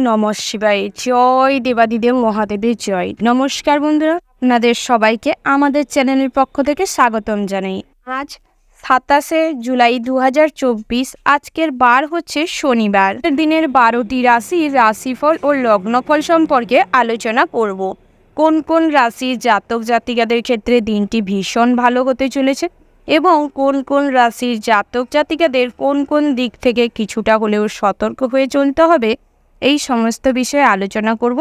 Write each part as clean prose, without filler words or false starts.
নমঃ শিবায়। জয় দেবাদিদেব মহাদেবের জয়। নমস্কার বন্ধুরা, আপনাদের সবাইকে আমাদের চ্যানেলের পক্ষ থেকে স্বাগতম জানাই। আজ 27শে জুলাই 2024। আজকের বার হচ্ছে শনিবার। দিনের 12টি রাশির রাশিফল ও লগ্নফল সম্পর্কে আলোচনা করব। কোন কোন রাশির জাতক জাতিকাদের ক্ষেত্রে দিনটি ভীষণ ভালো হতে চলেছে এবং কোন কোন রাশির জাতক জাতিকাদের কোন কোন দিক থেকে কিছুটা হলেও সতর্ক হয়ে চলতে হবে, এই সমস্ত বিষয়ে আলোচনা করব।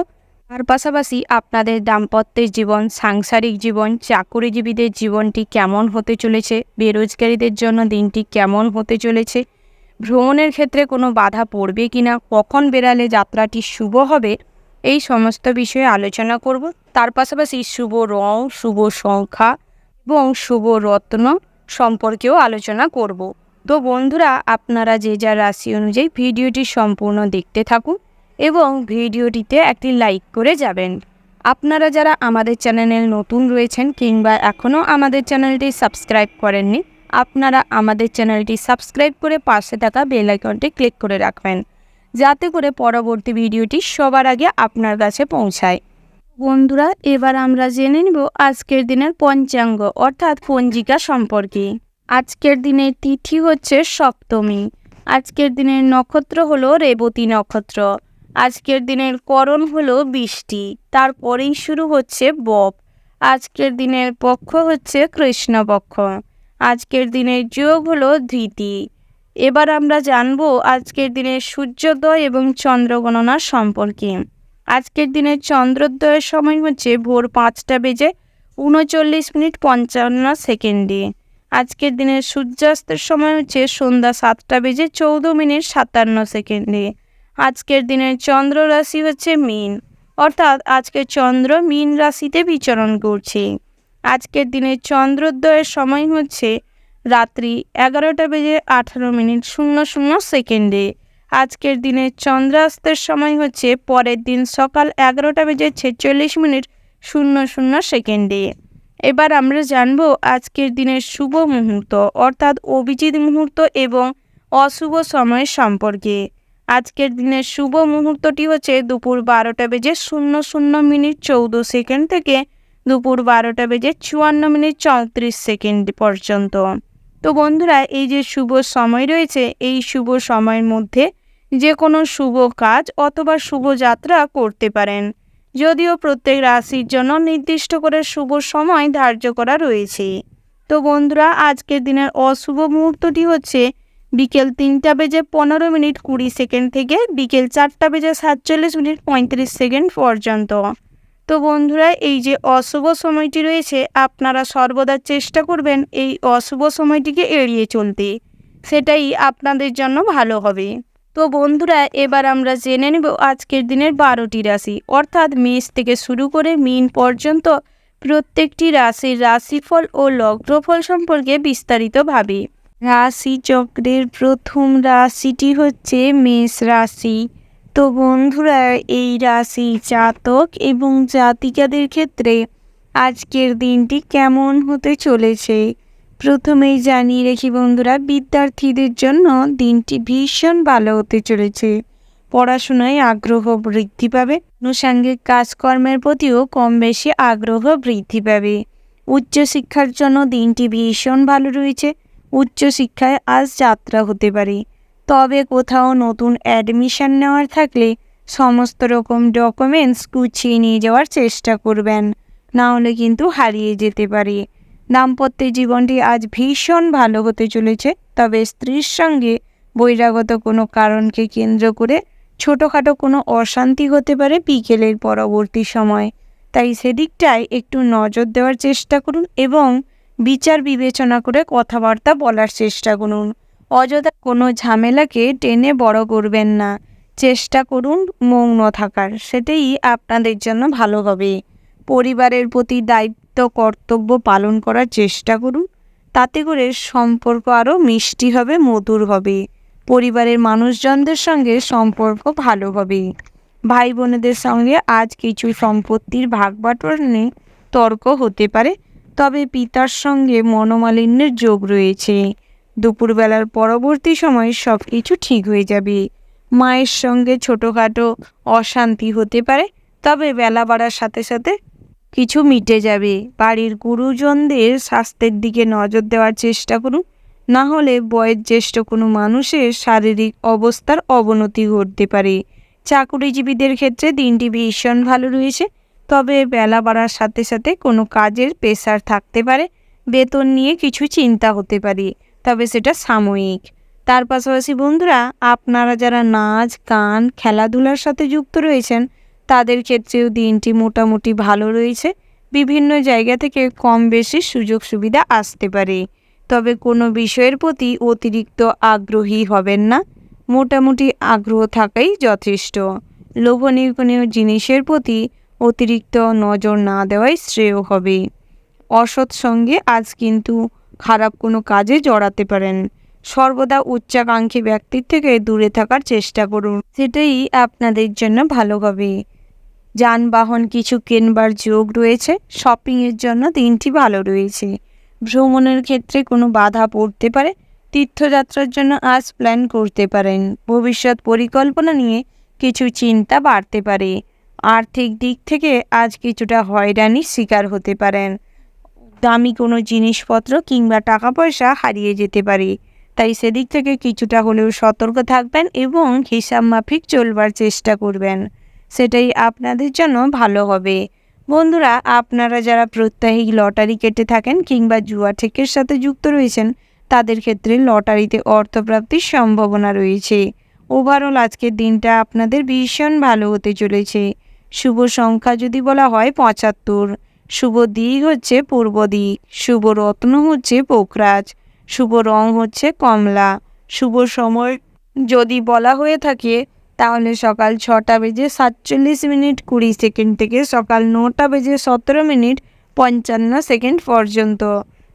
তার পাশাপাশি আপনাদের দাম্পত্যের জীবন, সাংসারিক জীবন, চাকুরিজীবীদের জীবনটি কেমন হতে চলেছে, বেরোজগারীদের জন্য দিনটি কেমন হতে চলেছে, ভ্রমণের ক্ষেত্রে কোনো বাধা পড়বে কিনা, কখন বেরালে যাত্রাটি শুভ হবে, এই সমস্ত বিষয়ে আলোচনা করব। তার পাশাপাশি শুভ রং, শুভ সংখ্যা এবং শুভ রত্ন সম্পর্কেও আলোচনা করব। তো বন্ধুরা, আপনারা যে যা রাশি অনুযায়ী ভিডিওটি সম্পূর্ণ দেখতে থাকুন এবং ভিডিওটিতে একটি লাইক করে যাবেন। আপনারা যারা আমাদের চ্যানেলে নতুন রয়েছেন কিংবা এখনও আমাদের চ্যানেলটি সাবস্ক্রাইব করেননি, আপনারা আমাদের চ্যানেলটি সাবস্ক্রাইব করে পাশে থাকা বেল আইকনটি ক্লিক করে রাখবেন, যাতে করে পরবর্তী ভিডিওটি সবার আগে আপনার কাছে পৌঁছায়। বন্ধুরা, এবার আমরা জেনে নিব আজকের দিনের পঞ্চাঙ্গ অর্থাৎ পঞ্জিকা সম্পর্কে। আজকের দিনের তিথি হচ্ছে সপ্তমী। আজকের দিনের নক্ষত্র হলো রেবতী নক্ষত্র। আজকের দিনের করণ হলো বৃষ্টি, তারপরেই শুরু হচ্ছে বপ। আজকের দিনের পক্ষ হচ্ছে কৃষ্ণপক্ষ। আজকের দিনের যোগ হলো ধৃতি। এবার আমরা জানব আজকের দিনের সূর্যোদয় এবং চন্দ্রগণনা সম্পর্কে। আজকের দিনের চন্দ্রোদয়ের সময় হচ্ছে ভোর 5:39:55। আজকের দিনের সূর্যাস্তের সময় হচ্ছে সন্ধ্যা 7:14:57। আজকের দিনের চন্দ্র রাশি হচ্ছে মীন, অর্থাৎ আজকে চন্দ্র মীন রাশিতে বিচরণ করছে। আজকের দিনের চন্দ্রোদয়ের সময় হচ্ছে রাত্রি 11:18:00। আজকের দিনের চন্দ্রাস্তের সময় হচ্ছে পরের দিন সকাল 11:46:00। এবার আমরা জানব আজকের দিনের শুভ মুহূর্ত অর্থাৎ অভিজিৎ মুহূর্ত এবং অশুভ সময় সম্পর্কে। আজকের দিনের শুভ মুহূর্তটি হচ্ছে দুপুর 12:00:14 থেকে দুপুর 12:54:34 পর্যন্ত। তো বন্ধুরা, এই যে শুভ সময় রয়েছে, এই শুভ সময়ের মধ্যে যে কোনো শুভ কাজ অথবা শুভ যাত্রা করতে পারেন, যদিও প্রত্যেক রাশির জন্য নির্দিষ্ট করে শুভ সময় ধার্য করা রয়েছে। তো বন্ধুরা, আজকের দিনের অশুভ মুহূর্তটি হচ্ছে বিকেল 3:15:20 থেকে বিকেল 4:47:35 পর্যন্ত। তো বন্ধুরা, এই যে অশুভ সময়টি রয়েছে, আপনারা সর্বদা চেষ্টা করবেন এই অশুভ সময়টিকে এড়িয়ে চলতে, সেটাই আপনাদের জন্য ভালো হবে। তো বন্ধুরা, এবার আমরা জেনে নেব আজকের দিনের 12টি রাশি অর্থাৎ মেষ থেকে শুরু করে মীন পর্যন্ত প্রত্যেকটি রাশির রাশিফল ও লগ্নফল সম্পর্কে বিস্তারিতভাবে। রাশিচক্রের প্রথম রাশিটি হচ্ছে মেষ রাশি। তো বন্ধুরা, এই রাশি জাতক এবং জাতিকাদের ক্ষেত্রে আজকের দিনটি কেমন হতে চলেছে প্রথমেই জানিয়ে রেখি বন্ধুরা, বিদ্যার্থীদের জন্য দিনটি ভীষণ ভালো হতে চলেছে। পড়াশোনায় আগ্রহ বৃদ্ধি পাবে, আনুষঙ্গিক কাজকর্মের প্রতিও কম বেশি আগ্রহ বৃদ্ধি পাবে। উচ্চশিক্ষার জন্য দিনটি ভীষণ ভালো রয়েছে। উচ্চশিক্ষায় আজ যাত্রা হতে পারে, তবে কোথাও নতুন অ্যাডমিশন নেওয়ার থাকলে সমস্ত রকম ডকুমেন্টস গুছিয়ে নিয়ে যাওয়ার চেষ্টা করবেন, না হলে কিন্তু হারিয়ে যেতে পারে। দাম্পত্য জীবনটি আজ ভীষণ ভালো হতে চলেছে, তবে স্ত্রীর সঙ্গে বহিরাগত কোনো কারণকে কেন্দ্র করে ছোটোখাটো কোনো অশান্তি হতে পারে বিকেলের পরবর্তী সময়, তাই সেদিকটায় একটু নজর দেওয়ার চেষ্টা করুন এবং বিচার বিবেচনা করে কথাবার্তা বলার চেষ্টা করুন। অযথা কোনো ঝামেলাকে টেনে বড় করবেন না, চেষ্টা করুন মৌন থাকার, সেটাই আপনাদের জন্য ভালো হবে। পরিবারের প্রতি দায়িত্ব কর্তব্য পালন করার চেষ্টা করুন, তাতে করে সম্পর্ক আরও মিষ্টি হবে, মধুর হবে। পরিবারের মানুষজনদের সঙ্গে সম্পর্ক ভালো হবে। ভাই বোনেদের সঙ্গে আজ কিছু সম্পত্তির ভাগবাটোয়ারা নিয়ে তর্ক হতে পারে, তবে পিতার সঙ্গে মনোমালিন্যের যোগ রয়েছে। দুপুরবেলার পরবর্তী সময়ে সব কিছু ঠিক হয়ে যাবে। মায়ের সঙ্গে ছোটোখাটো অশান্তি হতে পারে, তবে বেলা বাড়ার সাথে সাথে কিছু মিটে যাবে। বাড়ির গুরুজনদের স্বাস্থ্যের দিকে নজর দেওয়ার চেষ্টা করুন, না হলে বয়োজ্যেষ্ঠ কোনো মানুষের শারীরিক অবস্থার অবনতি ঘটতে পারে। চাকুরিজীবীদের ক্ষেত্রে দিনটি ভীষণ ভালো রয়েছে, তবে বেলা বাড়ার সাথে সাথে কোনো কাজের প্রেসার থাকতে পারে, বেতন নিয়ে কিছু চিন্তা হতে পারে, তবে সেটা সাময়িক। তার পাশাপাশি বন্ধুরা, আপনারা যারা নাচ গান খেলাধুলার সাথে যুক্ত রয়েছেন তাদের ক্ষেত্রেও দিনটি মোটামুটি ভালো রয়েছে। বিভিন্ন জায়গা থেকে কম বেশি সুযোগ সুবিধা আসতে পারে, তবে কোনো বিষয়ের প্রতি অতিরিক্ত আগ্রহী হবেন না, মোটামুটি আগ্রহ থাকাই যথেষ্ট। লোভনীয় জিনিসের প্রতি অতিরিক্ত নজর না দেওয়াই শ্রেয় হবে। অসৎ সঙ্গে আজ কিন্তু খারাপ কোনো কাজে জড়াতে পারেন। সর্বদা উচ্চাকাঙ্ক্ষী ব্যক্তির থেকে দূরে থাকার চেষ্টা করুন, সেটাই আপনাদের জন্য ভালো হবে। যানবাহন কিছু কেনবার যোগ রয়েছে, শপিংয়ের জন্য দিনটি ভালো রয়েছে। ভ্রমণের ক্ষেত্রে কোনো বাধা পড়তে পারে, তীর্থযাত্রার জন্য আজ প্ল্যান করতে পারেন। ভবিষ্যৎ পরিকল্পনা নিয়ে কিছু চিন্তা বাড়তে পারে। আর্থিক দিক থেকে আজ কিছুটা হয়রানির শিকার হতে পারেন। দামি কোনো জিনিসপত্র কিংবা টাকা পয়সা হারিয়ে যেতে পারে, তাই সেদিক থেকে কিছুটা হলেও সতর্ক থাকবেন এবং হিসাব মাফিক চলবার চেষ্টা করবেন, সেটাই আপনাদের জন্য ভালো হবে। বন্ধুরা, আপনারা যারা প্রত্যাহিক লটারি কেটে থাকেন কিংবা জুয়া ঠেকের সাথে যুক্ত রয়েছেন তাদের ক্ষেত্রে লটারিতে অর্থপ্রাপ্তির সম্ভাবনা রয়েছে। ওভারঅল আজকের দিনটা আপনাদের ভীষণ ভালো হতে চলেছে। শুভ সংখ্যা যদি বলা হয় 75, শুভ দিক হচ্ছে পূর্ব দিক, শুভ রত্ন হচ্ছে পোকরাজ, শুভ রং হচ্ছে কমলা, শুভ সময় যদি বলা হয়ে থাকে তাহলে সকাল 6:47:20 থেকে সকাল 9:17:55 পর্যন্ত।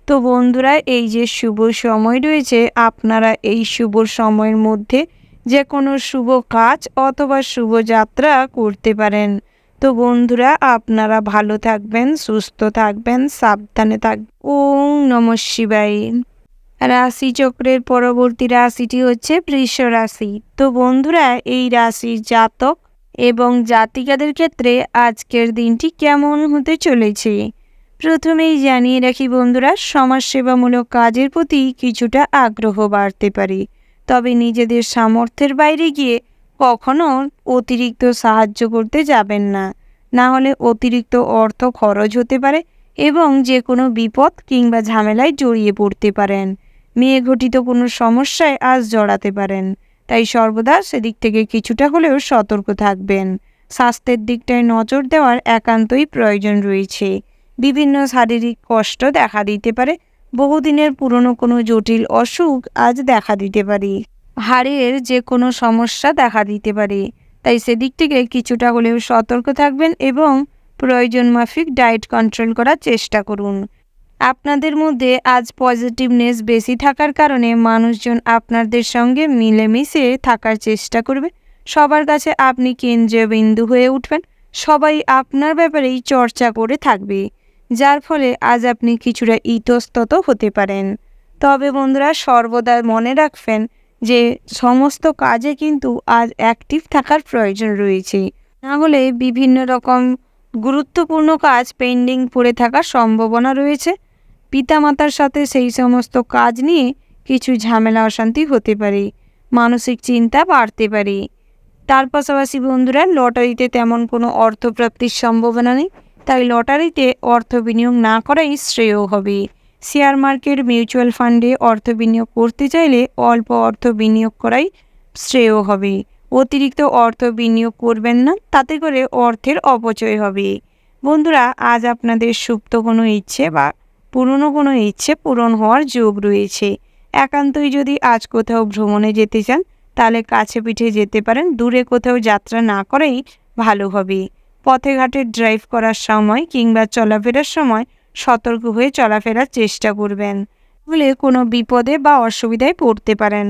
তো বন্ধুরা, এই যে শুভ সময় রয়েছে, আপনারা এই শুভ সময়ের মধ্যে যে কোনো শুভ কাজ অথবা শুভ যাত্রা করতে পারেন। তো বন্ধুরা, আপনারা ভালো থাকবেন, সুস্থ থাকবেন, সাবধানে থাকবেন। ওম নমঃ শিবায়। রাশিচক্রের পরবর্তী রাশিটি হচ্ছে বৃষ রাশি। তো বন্ধুরা, এই রাশির জাতক এবং জাতিকাদের ক্ষেত্রে আজকের দিনটি কেমন হতে চলেছে প্রথমেই জানিয়ে রাখি বন্ধুরা, সমাজসেবামূলক কাজের প্রতি কিছুটা আগ্রহ বাড়তে পারে, তবে নিজেদের সামর্থ্যের বাইরে গিয়ে কখনো অতিরিক্ত সাহায্য করতে যাবেন না, না হলে অতিরিক্ত অর্থ খরচ হতে পারে এবং যে কোনো বিপদ কিংবা ঝামেলায় জড়িয়ে পড়তে পারেন। মেয়ে ঘটিত কোনো সমস্যায় আজ জড়াতে পারেন, তাই সর্বদা সেদিক থেকে কিছুটা হলেও সতর্ক থাকবেন। স্বাস্থ্যের দিকটায় নজর দেওয়ার একান্তই প্রয়োজন রয়েছে। বিভিন্ন শারীরিক কষ্ট দেখা দিতে পারে, বহুদিনের পুরনো কোনো জটিল অসুখ আজ দেখা দিতে পারে, হাড়ের যে কোনো সমস্যা দেখা দিতে পারে, তাই সেদিক থেকে কিছুটা হলেও সতর্ক থাকবেন এবং প্রয়োজন মাফিক ডায়েট কন্ট্রোল করার চেষ্টা করুন। আপনাদের মধ্যে আজ পজিটিভনেস বেশি থাকার কারণে মানুষজন আপনাদের সঙ্গে মিলেমিশে থাকার চেষ্টা করবে। সবার কাছে আপনি কেন্দ্রবিন্দু হয়ে উঠবেন, সবাই আপনার ব্যাপারেই চর্চা করে থাকবে, যার ফলে আজ আপনি কিছুটা ইতস্তত হতে পারেন। তবে বন্ধুরা, সর্বদা মনে রাখবেন যে সমস্ত কাজে কিন্তু আজ অ্যাক্টিভ থাকার প্রয়োজন রয়েছে, না হলে বিভিন্ন রকম গুরুত্বপূর্ণ কাজ পেন্ডিং পড়ে থাকার সম্ভাবনা রয়েছে। পিতামাতার সাথে সেই সমস্ত কাজ নিয়ে কিছু ঝামেলা অশান্তি হতে পারে, মানসিক চিন্তা বাড়তে পারে। তার পাশাপাশি বন্ধুরা, লটারিতে তেমন কোনো অর্থপ্রাপ্তির সম্ভাবনা নেই, তাই লটারিতে অর্থ বিনিয়োগ না করাই শ্রেয় হবে। শেয়ার মার্কেট, মিউচুয়াল ফান্ডে অর্থ বিনিয়োগ করতে চাইলে অল্প অর্থ বিনিয়োগ করাই শ্রেয় হবে। অতিরিক্ত অর্থ বিনিয়োগ করবেন না, তাতে করে অর্থের অপচয় হবে। বন্ধুরা, আজ আপনাদের সুপ্ত কোনো ইচ্ছে বা পুরনো কোনো ইচ্ছে পূরণ হওয়ার যোগ রয়েছে। একান্তই যদি আজ কোথাও ভ্রমণে যেতে চান তাহলে কাছে পিঠে যেতে পারেন, দূরে কোথাও যাত্রা না করাই ভালো হবে। পথে ঘাটে ড্রাইভ করার সময় কিংবা চলাফেরার সময় সতর্ক হয়ে চলাফেরার চেষ্টা করবেন, বলে কোনো বিপদে বা অসুবিধায় পড়তে পারেন।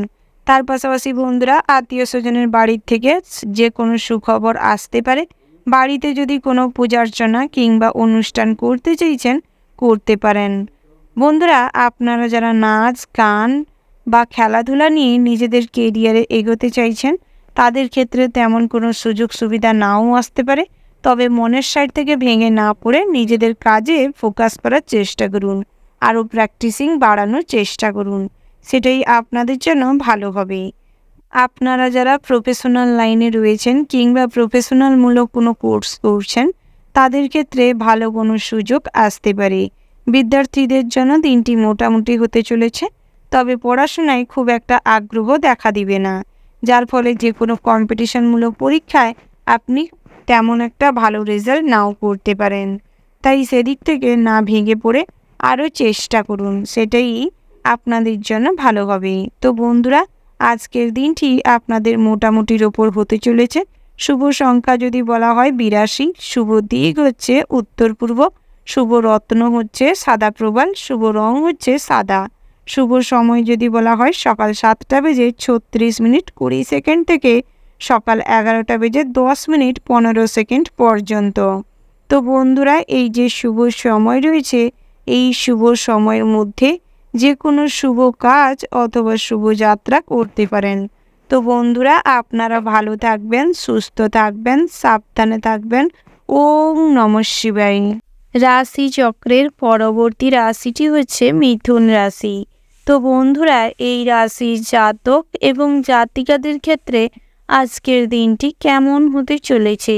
তার পাশাপাশি বন্ধুরা, আত্মীয় স্বজনের বাড়ির থেকে যে কোনো সুখবর আসতে পারে। বাড়িতে যদি কোনো পূজার্চনা কিংবা অনুষ্ঠান করতে চাইছেন করতে পারেন। বন্ধুরা, আপনারা যারা নাচ গান বা খেলাধুলা নিয়ে নিজেদের কেরিয়ারে এগোতে চাইছেন তাদের ক্ষেত্রে তেমন কোনো সুযোগ সুবিধা নাও আসতে পারে, তবে মনের সাইড থেকে ভেঙে না পড়ে নিজেদের কাজে ফোকাস করার চেষ্টা করুন, আরও প্র্যাকটিসিং বাড়ানোর চেষ্টা করুন, সেটাই আপনাদের জন্য ভালো হবে। আপনারা যারা প্রফেশনাল লাইনে রয়েছেন কিংবা প্রফেশনালমূলক কোনো কোর্স করছেন, তাদের ক্ষেত্রে ভালো কোনো সুযোগ আসতে পারে। বিদ্যার্থীদের জন্য দিনটি মোটামুটি হতে চলেছে, তবে পড়াশোনায় খুব একটা আগ্রহ দেখা দিবে না, যার ফলে যে কোনো কম্পিটিশনমূলক পরীক্ষায় আপনি তেমন একটা ভালো রেজাল্ট নাও করতে পারেন। তাই সেদিক থেকে না ভেঙে পড়ে আরও চেষ্টা করুন, সেটাই আপনাদের জন্য ভালো হবে। তো বন্ধুরা, আজকের দিনটি আপনাদের মোটামুটির ওপর হতে চলেছে। শুভ সংখ্যা যদি বলা হয় 82, শুভ দিক হচ্ছে উত্তর পূর্ব, শুভ রত্ন হচ্ছে সাদা প্রবাল, শুভ রং হচ্ছে সাদা। শুভ সময় যদি বলা হয় সকাল 7টা বেজে 36 মিনিট 20 সেকেন্ড থেকে সকাল 11টা বেজে 10 মিনিট 15 সেকেন্ড পর্যন্ত। তো বন্ধুরা, এই যে শুভ সময় রয়েছে, এই শুভ সময়ের মধ্যে যে কোনো শুভ কাজ অথবা শুভ যাত্রা করতে পারেন। তো বন্ধুরা, আপনারা ভালো থাকবেন, সুস্থ থাকবেন, সাবধানে থাকবেন। ওম নমঃ শিবায়। রাশি চক্রের পরবর্তী রাশিটি হচ্ছে মিথুন রাশি। তো বন্ধুরা, এই রাশির জাতক এবং জাতিকাদের ক্ষেত্রে আজকের দিনটি কেমন হতে চলেছে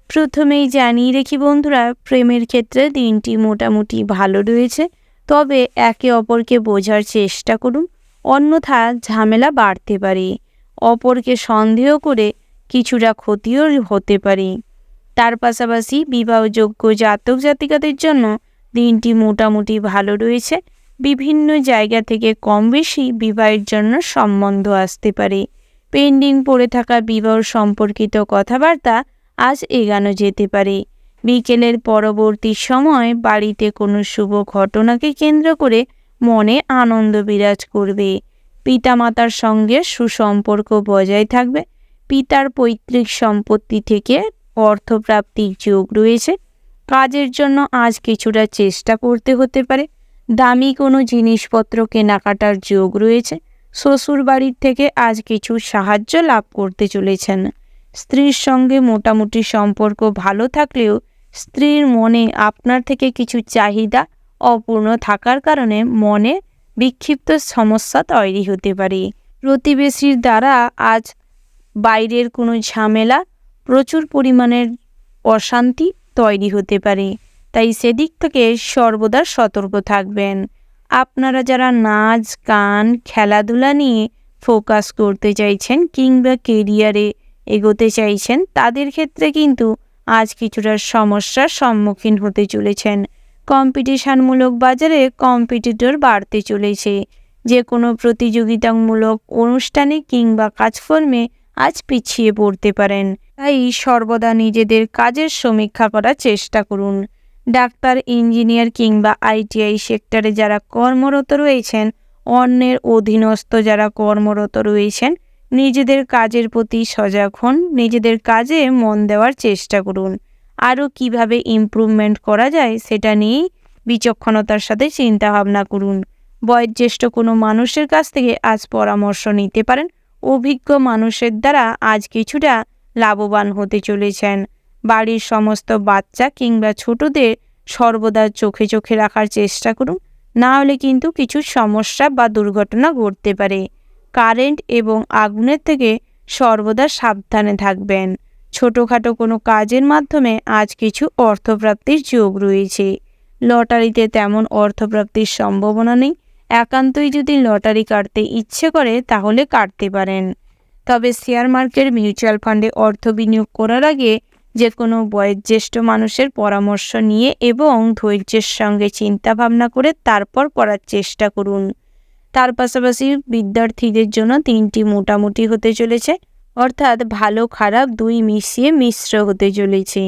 প্রথমেই জানিয়ে রেখি বন্ধুরা, প্রেমের ক্ষেত্রে দিনটি মোটামুটি ভালো রয়েছে, তবে একে অপরকে বোঝার চেষ্টা করুন, অন্যথা ঝামেলা বাড়তে পারে। অপরকে সন্দেহ করে কিছুটা ক্ষতিও হতে পারে। তার পাশাপাশি বিবাহযোগ্য জাতক জাতিকাদের জন্য দিনটি মোটামুটি ভালো রয়েছে। বিভিন্ন জায়গা থেকে কম বেশি বিবাহের জন্য সম্বন্ধ আসতে পারে। পেন্ডিং পড়ে থাকা বিবাহ সম্পর্কিত কথাবার্তা আজ এগানো যেতে পারে। বিকেলের পরবর্তী সময় বাড়িতে কোনো শুভ ঘটনাকে কেন্দ্র করে মনে আনন্দ বিরাজ করবে। পিতামাতার সঙ্গে সুসম্পর্ক বজায় থাকবে। পিতার পৈতৃক সম্পত্তি থেকে অর্থপ্রাপ্তির যোগ রয়েছে। কাজের জন্য আজ কিছুটা চেষ্টা করতে হতে পারে। দামি কোনো জিনিসপত্র কেনাকাটার যোগ রয়েছে। শ্বশুর বাড়ির থেকে আজ কিছু সাহায্য লাভ করতে চলেছেন। স্ত্রীর সঙ্গে মোটামুটি সম্পর্ক ভালো থাকলেও স্ত্রীর মনে আপনার থেকে কিছু চাহিদা অপূর্ণ থাকার কারণে মনে বিক্ষিপ্ত সমস্যা তৈরি হতে পারে। প্রতিবেশীর দ্বারা আজ বাইরের কোনো ঝামেলা, প্রচুর পরিমাণের অশান্তি তৈরি হতে পারে, তাই সেদিক থেকে সর্বদা সতর্ক থাকবেন। আপনারা যারা নাচ গান খেলাধুলা নিয়ে ফোকাস করতে চাইছেন কিংবা কেরিয়ারে এগোতে চাইছেন, তাদের ক্ষেত্রে কিন্তু আজ কিছুটা সমস্যার সম্মুখীন হতে চলেছেন। কম্পিটিশনমূলক বাজারে কম্পিটিটর বাড়তে চলেছে। যে কোনো প্রতিযোগিতামূলক অনুষ্ঠানে কিংবা কাজকর্মে আজ পিছিয়ে পড়তে পারেন, তাই সর্বদা নিজেদের কাজের সমীক্ষা করার চেষ্টা করুন। ডাক্তার, ইঞ্জিনিয়ার কিংবা ITI সেক্টরে যারা কর্মরত রয়েছেন, অন্যের অধীনস্থ যারা কর্মরত রয়েছেন, নিজেদের কাজের প্রতি সজাগ হন, নিজেদের কাজে মন দেওয়ার চেষ্টা করুন। আরও কিভাবে ইমপ্রুভমেন্ট করা যায় সেটা নিয়েই বিচক্ষণতার সাথে চিন্তা ভাবনা করুন। বয়োজ্যেষ্ঠ কোনো মানুষের কাছ থেকে আজ পরামর্শ নিতে পারেন। অভিজ্ঞ মানুষের দ্বারা আজ কিছুটা লাভবান হতে চলেছেন। বাড়ির সমস্ত বাচ্চা কিংবা ছোটদের সর্বদা চোখে চোখে রাখার চেষ্টা করুন, না হলে কিন্তু কিছু সমস্যা বা দুর্ঘটনা ঘটতে পারে। কারেন্ট এবং আগুনের থেকে সর্বদা সাবধানে থাকবেন। ছোটোখাটো কোনো কাজের মাধ্যমে আজ কিছু অর্থপ্রাপ্তির যোগ রয়েছে। লটারিতে তেমন অর্থপ্রাপ্তির সম্ভাবনা নেই। একান্তই যদি লটারি কাটতে ইচ্ছে করে তাহলে কাটতে পারেন। তবে শেয়ার মার্কেট, মিউচুয়াল ফান্ডে অর্থ বিনিয়োগ করার আগে যে কোনো বয়োজ্যেষ্ঠ মানুষের পরামর্শ নিয়ে এবং ধৈর্যের সঙ্গে চিন্তা ভাবনা করে তারপর করার চেষ্টা করুন। তার পাশাপাশি বিদ্যার্থীদের জন্য দিনটি মোটামুটি হতে চলেছে, অর্থাৎ ভালো খারাপ দুই মিশিয়ে মিশ্র হতে চলেছে।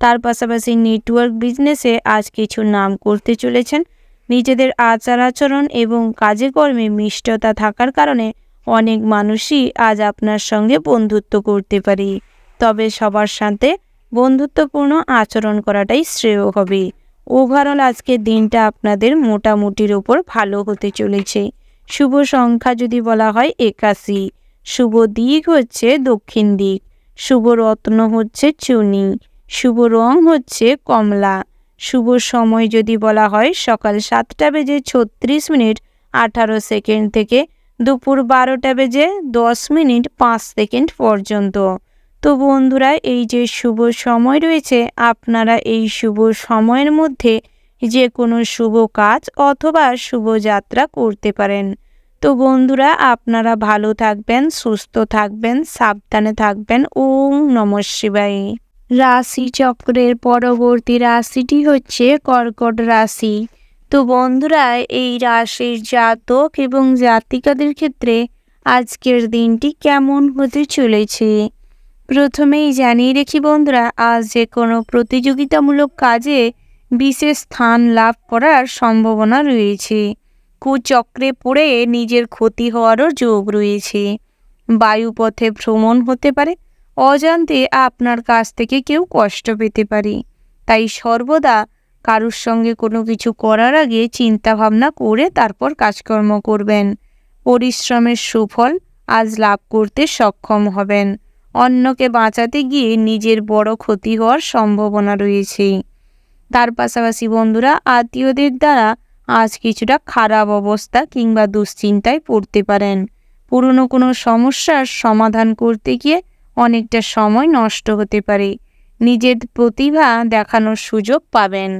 তার পাশাপাশি নেটওয়ার্ক বিজনেসে আজ কিছু নাম করতে চলেছেন। নিজেদের আচার আচরণ এবং কাজে কর্মে মিষ্টতা থাকার কারণে অনেক মানুষই আজ আপনার সঙ্গে বন্ধুত্ব করতে পারে, তবে সবার সাথে বন্ধুত্বপূর্ণ আচরণ করাটাই শ্রেয় হবে। ওভারঅল আজকের দিনটা আপনাদের মোটামুটির ওপর ভালো হতে চলেছে। শুভ সংখ্যা যদি বলা হয় 81, শুভ দিক হচ্ছে দক্ষিণ দিক, শুভ রত্ন হচ্ছে চুনি, শুভ রং হচ্ছে কমলা, শুভ সময় যদি বলা হয় সকাল 7:36 থেকে দুপুর 12:10 পর্যন্ত। তো বন্ধুরা, এই যে শুভ সময় রয়েছে, আপনারা এই শুভ সময়ের মধ্যে যে কোনো শুভ কাজ অথবা শুভ যাত্রা করতে পারেন। তো বন্ধুরা, আপনারা ভালো থাকবেন, সুস্থ থাকবেন, সাবধানে থাকবেন। ওম নমঃ শিবায়। রাশিচক্রের পরবর্তী রাশিটি হচ্ছে কর্কট রাশি। তো বন্ধুরা, এই রাশির জাতক এবং জাতিকাদের ক্ষেত্রে আজকের দিনটি কেমন হতে চলেছে। প্রথমেই জানিয়ে রেখি বন্ধুরা, আজ যে কোনো প্রতিযোগিতামূলক কাজে বিশেষ স্থান লাভ করার সম্ভাবনা রয়েছে। কুচক্রে পড়ে নিজের ক্ষতি হওয়ারও যোগ রয়েছে। বায়ুপথে ভ্রমণ হতে পারে, অজান্তে আপনার কাছ থেকে কেউ কষ্ট পেতে পারে। তাই সর্বদা কারুর সঙ্গে কোনো কিছু করার আগে চিন্তা ভাবনা করে তারপর কাজকর্ম করবেন। পরিশ্রমের সুফল আজ লাভ করতে সক্ষম হবেন। অন্যকে বাঁচাতে গিয়ে নিজের বড় ক্ষতি হওয়ার সম্ভাবনা রয়েছে। তার পাশাপাশি বন্ধুরা, আত্মীয়দের দ্বারা আজ কিছুটা খারাপ অবস্থা কিংবা দুশ্চিন্তায় পড়তে পারেন। পুরনো কোনো সমস্যার সমাধান করতে গিয়ে অনেকটা সময় নষ্ট হতে পারে। নিজের প্রতিভা দেখানোর সুযোগ পাবেন,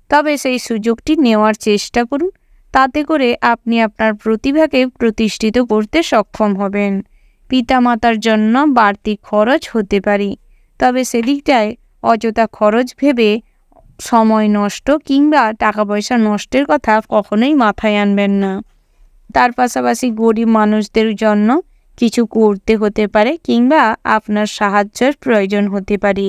তবে সেই সুযোগটি নেওয়ার চেষ্টা করুন। তাতে করে আপনি আপনার প্রতিভাকে প্রতিষ্ঠিত করতে সক্ষম হবেন। পিতামাতার জন্য বাড়তি খরচ হতে পারে, তবে সেদিকটায় অযথা খরচ ভেবে সময় নষ্ট কিংবা টাকা পয়সা নষ্টের কথা কখনোই মাথায় আনবেন না। তার পাশাপাশি গরিব মানুষদের জন্য কিছু করতে হতে পারে কিংবা আপনার সাহায্যের প্রয়োজন হতে পারে।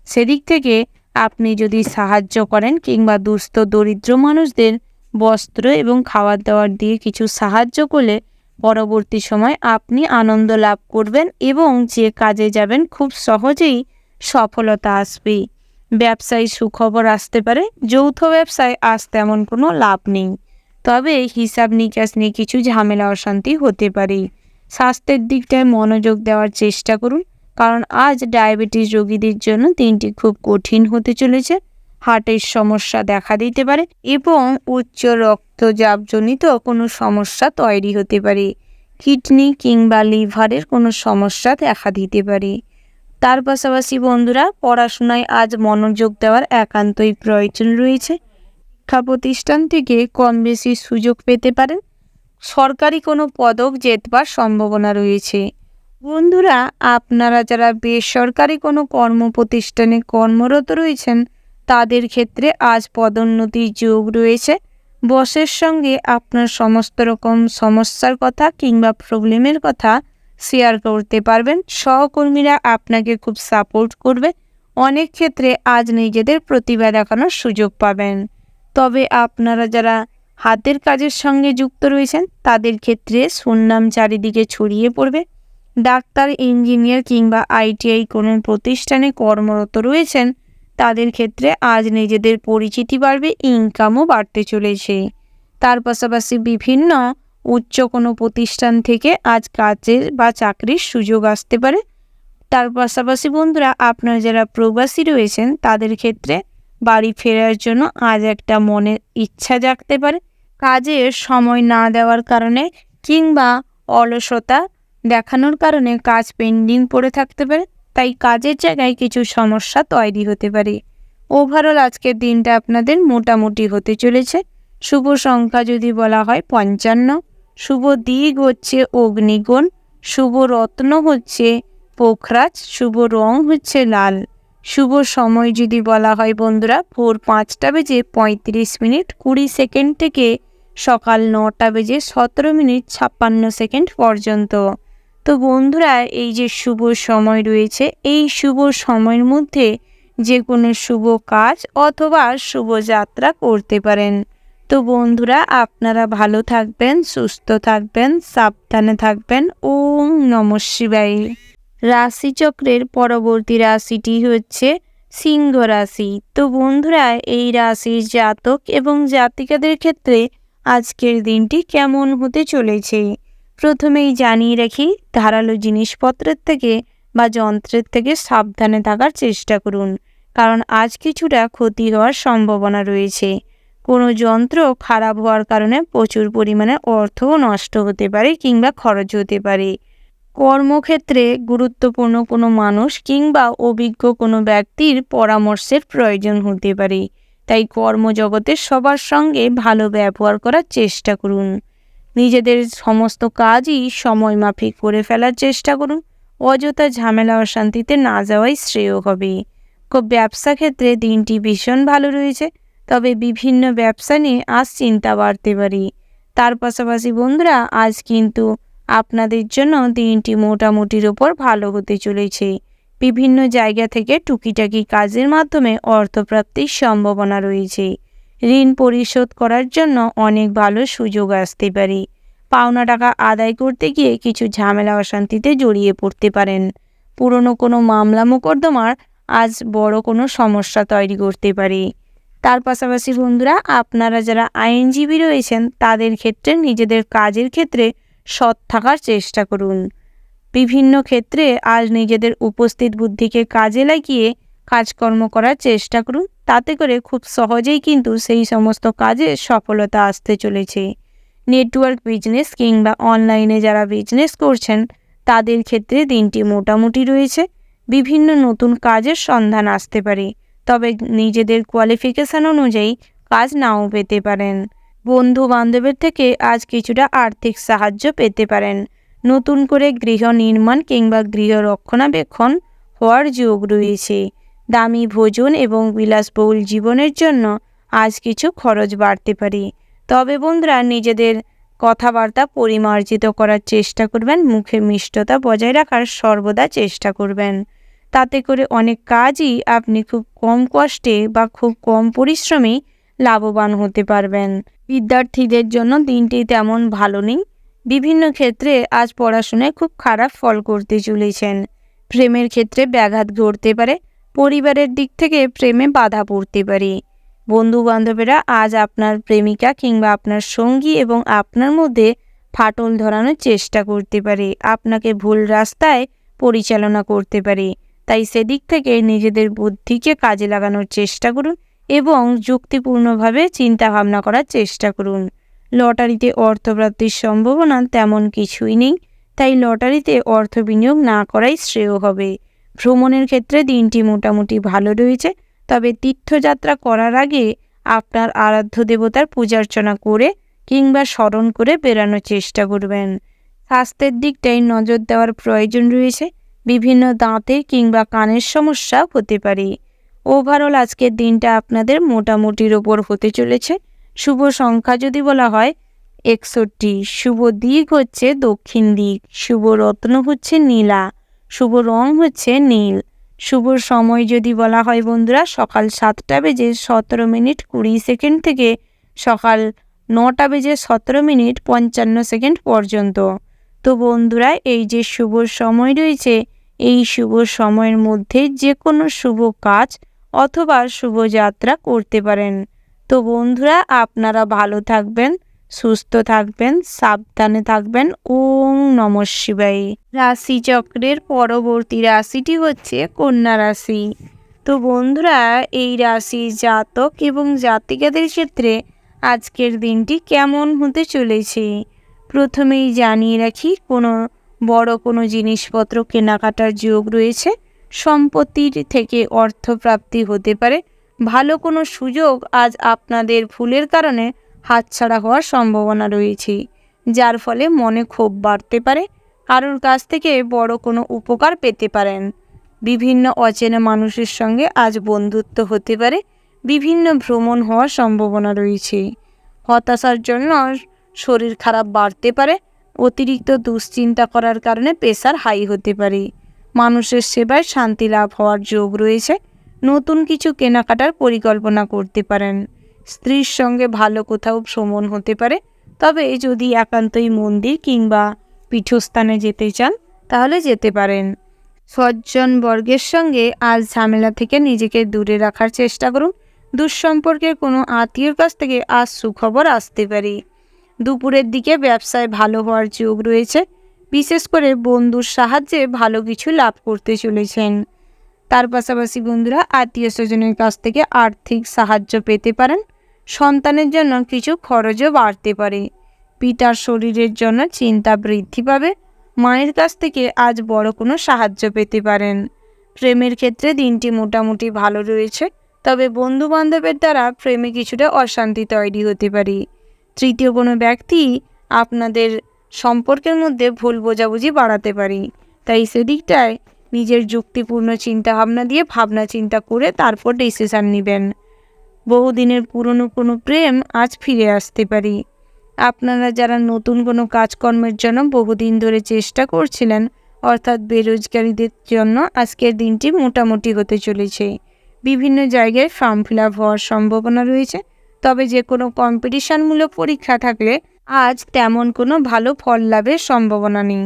সেদিক থেকে আপনি যদি সাহায্য করেন কিংবা দুস্থ দরিদ্র মানুষদের বস্ত্র এবং খাবার দাবার দিয়ে কিছু সাহায্য করলে পরবর্তী সময় আপনি আনন্দ লাভ করবেন এবং যে কাজে যাবেন খুব সহজেই সফলতা আসবে। ব্যবসায় সুখবর আসতে পারে। যৌথ ব্যবসায় আজ তেমন কোনো লাভ নেই, তবে হিসাব নিকাশ নিয়ে কিছু ঝামেলা অশান্তি হতে পারে। স্বাস্থ্যের দিকটায় মনোযোগ দেওয়ার চেষ্টা করুন, কারণ আজ ডায়াবেটিস রোগীদের জন্য দিনটি খুব কঠিন হতে চলেছে। হার্টের সমস্যা দেখা দিতে পারে এবং উচ্চ রক্তচাপজনিত কোনো সমস্যা তৈরি হতে পারে। কিডনি কিংবা লিভারের কোনো সমস্যা দেখা দিতে পারে। তার পাশাপাশি বন্ধুরা, পড়াশোনায় আজ মনোযোগ দেওয়ার একান্তই প্রয়োজন রয়েছে। শিক্ষা প্রতিষ্ঠান থেকে কম বেশি সুযোগ পেতে পারেন। সরকারি কোনো পদক জেতবার সম্ভাবনা রয়েছে। বন্ধুরা, আপনারা যারা বেসরকারি কোনো কর্মপ্রতিষ্ঠানে কর্মরত রয়েছেন, তাদের ক্ষেত্রে আজ পদোন্নতির যোগ রয়েছে। বসের সঙ্গে আপনার সমস্ত রকম সমস্যার কথা কিংবা প্রবলেমের কথা শেয়ার করতে পারবেন। সহকর্মীরা আপনাকে খুব সাপোর্ট করবে। অনেক ক্ষেত্রে আজ নিজেদের প্রতিভা দেখানোর সুযোগ পাবেন। তবে আপনারা যারা হাতের কাজের সঙ্গে যুক্ত রয়েছেন, তাদের ক্ষেত্রে সুনাম চারিদিকে ছড়িয়ে পড়বে। ডাক্তার, ইঞ্জিনিয়ার কিংবা ITI কোনো প্রতিষ্ঠানে কর্মরত রয়েছেন, তাদের ক্ষেত্রে আজ নিজেদের পরিচিতি বাড়বে, ইনকামও বাড়তে চলেছে। তার পাশাপাশি বিভিন্ন উচ্চ কোনো প্রতিষ্ঠান থেকে আজ কাজের বা চাকরির সুযোগ আসতে পারে। তার পাশাপাশি বন্ধুরা, আপনারা যারা প্রবাসী রয়েছেন, তাদের ক্ষেত্রে বাড়ি ফেরার জন্য আজ একটা মনের ইচ্ছা জাগতে পারে। কাজের সময় না দেওয়ার কারণে কিংবা অলসতা দেখানোর কারণে কাজ পেন্ডিং পড়ে থাকতে পারে, তাই কাজের জায়গায় কিছু সমস্যা তৈরি হতে পারে। ওভারঅল আজকের দিনটা আপনাদের মোটামুটি হতে চলেছে। শুভ সংখ্যা যদি বলা হয় 55, শুভ দিক হচ্ছে অগ্নিকোণ, শুভ রত্ন হচ্ছে পোখরাজ, শুভ রং হচ্ছে লাল। শুভ সময় যদি বলা হয় বন্ধুরা, ভোর 5:35:20 থেকে সকাল 9:17:56 পর্যন্ত। তো বন্ধুরা, এই যে শুভ সময় রয়েছে, এই শুভ সময়ের মধ্যে যে কোনো শুভ কাজ অথবা শুভ যাত্রা করতে পারেন। তো বন্ধুরা, আপনারা ভালো থাকবেন, সুস্থ থাকবেন, সাবধানে থাকবেন। ওম নমঃ শিবায়। রাশিচক্রের পরবর্তী রাশিটি হচ্ছে সিংহ রাশি। তো বন্ধুরা, এই রাশির জাতক এবং জাতিকাদের ক্ষেত্রে আজকের দিনটি কেমন হতে চলেছে। প্রথমেই জানিয়ে রাখি, ধারালো জিনিসপত্রের থেকে বা যন্ত্রের থেকে সাবধানে থাকার চেষ্টা করুন, কারণ আজ কিছুটা ক্ষতি হওয়ার সম্ভাবনা রয়েছে। কোনো যন্ত্র খারাপ হওয়ার কারণে প্রচুর পরিমাণে অর্থও নষ্ট হতে পারে কিংবা খরচ হতে পারে। কর্মক্ষেত্রে গুরুত্বপূর্ণ কোনো মানুষ কিংবা অভিজ্ঞ কোনো ব্যক্তির পরামর্শের প্রয়োজন হতে পারে, তাই কর্মজগতের সবার সঙ্গে ভালো ব্যবহার করার চেষ্টা করুন। নিজেদের সমস্ত কাজই সময় মাফিক করে ফেলার চেষ্টা করুন। অযথা ঝামেলা অশান্তিতে না যাওয়াই শ্রেয় হবে। ব্যবসা ক্ষেত্রে দিনটি ভীষণ ভালো রয়েছে, তবে বিভিন্ন ব্যবসা নিয়ে আজ চিন্তা বাড়তে পারে। তার পাশাপাশি বন্ধুরা, আজ কিন্তু আপনাদের জন্য দিনটি মোটামুটির ওপর ভালো হতে চলেছে। বিভিন্ন জায়গা থেকে টুকিটাকি কাজের মাধ্যমে অর্থপ্রাপ্তির সম্ভাবনা রয়েছে। ঋণ পরিশোধ করার জন্য অনেক ভালো সুযোগ আসতে পারে। পাওনা টাকা আদায় করতে গিয়ে কিছু ঝামেলা অশান্তিতে জড়িয়ে পড়তে পারেন। পুরনো কোনো মামলা মোকদ্দমার আজ বড় কোনো সমস্যা তৈরি করতে পারে। তার পাশাপাশি বন্ধুরা, আপনারা যারা আইনজীবী রয়েছেন তাদের ক্ষেত্রে নিজেদের কাজের ক্ষেত্রে সৎ থাকার চেষ্টা করুন। বিভিন্ন ক্ষেত্রে আজ নিজেদের উপস্থিত বুদ্ধিকে কাজে লাগিয়ে কাজকর্ম করার চেষ্টা করুন। তাতে করে খুব সহজেই কিন্তু সেই সমস্ত কাজে সফলতা আসতে চলেছে। নেটওয়ার্ক বিজনেস কিংবা অনলাইনে যারা বিজনেস করছেন তাদের ক্ষেত্রে দিনটি মোটামুটি রয়েছে। বিভিন্ন নতুন কাজের সন্ধান আসতে পারে, তবে নিজেদের কোয়ালিফিকেশান অনুযায়ী কাজ নাও পেতে পারেন। বন্ধু বান্ধবের থেকে আজ কিছুটা আর্থিক সাহায্য পেতে পারেন। নতুন করে গৃহ নির্মাণ কিংবা গৃহ রক্ষণাবেক্ষণ হওয়ার যোগ রয়েছে। দামি ভোজন এবং বিলাসবহুল জীবনের জন্য আজ কিছু খরচ বাড়তে পারে, তবে বন্ধুরা নিজেদের কথাবার্তা পরিমার্জিত করার চেষ্টা করবেন। মুখে মিষ্টতা বজায় রাখার সর্বদা চেষ্টা করবেন। তাতে করে অনেক কাজই আপনি খুব কম কষ্টে বা খুব কম পরিশ্রমে লাভবান হতে পারবেন। বিদ্যার্থীদের জন্য দিনটি তেমন ভালো নেই। বিভিন্ন ক্ষেত্রে আজ পড়াশোনায় খুব খারাপ ফল করতে চলেছেন। প্রেমের ক্ষেত্রে ব্যাঘাত ঘটতে পারে। পরিবারের দিক থেকে প্রেমে বাধা পড়তে পারে। বন্ধু বান্ধবেরা আজ আপনার প্রেমিকা কিংবা আপনার সঙ্গী এবং আপনার মধ্যে ফাটল ধরানোর চেষ্টা করতে পারে, আপনাকে ভুল রাস্তায় পরিচালনা করতে পারে। তাই সেদিক থেকে নিজেদের বুদ্ধিকে কাজে লাগানোর চেষ্টা করুন এবং যুক্তিপূর্ণভাবে চিন্তাভাবনা করার চেষ্টা করুন। লটারিতে অর্থপ্রাপ্তির সম্ভাবনা তেমন কিছুই নেই, তাই লটারিতে অর্থ বিনিয়োগ না করাই শ্রেয় হবে। ভ্রমণের ক্ষেত্রে দিনটি মোটামুটি ভালো রয়েছে, তবে তীর্থযাত্রা করার আগে আপনার আরাধ্য দেবতার পূজার্চনা করে কিংবা স্মরণ করে বেরানোর চেষ্টা করবেন। স্বাস্থ্যের দিকটাই নজর দেওয়ার প্রয়োজন রয়েছে। বিভিন্ন দাঁতের কিংবা কানের সমস্যা হতে পারে। ওভারঅল আজকের দিনটা আপনাদের মোটামুটির ওপর হতে চলেছে। শুভ সংখ্যা যদি বলা হয় 61, শুভ দিক হচ্ছে দক্ষিণ দিক, শুভ রত্ন হচ্ছে নীলা, শুভ রং হচ্ছে নীল। শুভ সময় যদি বলা হয় বন্ধুরা, সকাল 7:17:20 থেকে সকাল 9:17:55 পর্যন্ত। তো বন্ধুরা, এই যে শুভ সময় রয়েছে, এই শুভ সময়ের মধ্যে যে কোনো শুভ কাজ অথবা শুভযাত্রা করতে পারেন। তো বন্ধুরা, আপনারা ভালো থাকবেন, সুস্থ থাকবেন, সাবধানে থাকবেন। ওম নমঃ শিবায়। রাশিচক্রের পরবর্তী রাশিটি হচ্ছে কন্যা রাশি। তো বন্ধুরা, এই রাশির জাতক এবং জাতিকাদের ক্ষেত্রে আজকের দিনটি কেমন হতে চলেছে প্রথমেই জানিয়ে রাখি, বড় কোনো জিনিসপত্র কেনাকাটার যোগ রয়েছে। সম্পত্তির থেকে অর্থপ্রাপ্তি হতে পারে। ভালো কোনো সুযোগ আজ আপনাদের ভুলের কারণে হাতছাড়া হওয়ার সম্ভাবনা রয়েছে, যার ফলে মনে ক্ষোভ বাড়তে পারে। কারোর কাছ থেকে বড় কোনো উপকার পেতে পারেন। বিভিন্ন অচেনা মানুষের সঙ্গে আজ বন্ধুত্ব হতে পারে। বিভিন্ন ভ্রমণ হওয়ার সম্ভাবনা রয়েছে। হতাশার জন্য শরীর খারাপ বাড়তে পারে। অতিরিক্ত দুশ্চিন্তা করার কারণে প্রেশার হাই হতে পারে। মানুষের সেবায় শান্তি লাভ হওয়ার যোগ রয়েছে। নতুন কিছু কেনাকাটার পরিকল্পনা করতে পারেন। স্ত্রীর সঙ্গে ভালো কোথাও ভ্রমণ হতে পারে, তবে যদি একান্তই মন্দির কিংবা পীঠস্থানে যেতে চান তাহলে যেতে পারেন। সজ্জন বর্গের সঙ্গে আজ ঝামেলা থেকে নিজেকে দূরে রাখার চেষ্টা করুন। দুঃসম্পর্কের কোনো আত্মীয়র কাছ থেকে আজ সুখবর আসতে পারে। দুপুরের দিকে ব্যবসায় ভালো হওয়ার যোগ রয়েছে। বিশেষ করে বন্ধুর সাহায্যে ভালো কিছু লাভ করতে চলেছেন। তার পাশাপাশি বন্ধুরা আত্মীয় স্বজনের কাছ থেকে আর্থিক সাহায্য পেতে পারেন। সন্তানের জন্য কিছু খরচও বাড়তে পারে। পিতার শরীরের জন্য চিন্তা বৃদ্ধি পাবে। মায়ের কাছ থেকে আজ বড় কোনো সাহায্য পেতে পারেন। প্রেমের ক্ষেত্রে দিনটি মোটামুটি ভালো রয়েছে, তবে বন্ধু বান্ধবের দ্বারা প্রেমে কিছুটা অশান্তি তৈরি হতে পারে। তৃতীয় কোনো ব্যক্তি আপনাদের সম্পর্কের মধ্যে ভুল বোঝাবুঝি বাড়াতে পারে, তাই সেদিকটায় নিজের যুক্তিপূর্ণ চিন্তাভাবনা দিয়ে ভাবনা চিন্তা করে তারপর ডিসিশন নেবেন। বহুদিনের পুরনো কোনো প্রেম আজ ফিরে আসতে পারে। আপনারা যারা নতুন কোনো কাজকর্মের জন্য বহুদিন ধরে চেষ্টা করছিলেন, অর্থাৎ বেরোজগারীদের জন্য আজকের দিনটি মোটামুটি হতে চলেছে। বিভিন্ন জায়গায় ফর্ম ফিল আপ হওয়ার সম্ভাবনা রয়েছে, তবে যে কোনো কম্পিটিশনমূলক পরীক্ষা থাকলে আজ তেমন কোনো ভালো ফল লাভের সম্ভাবনা নেই।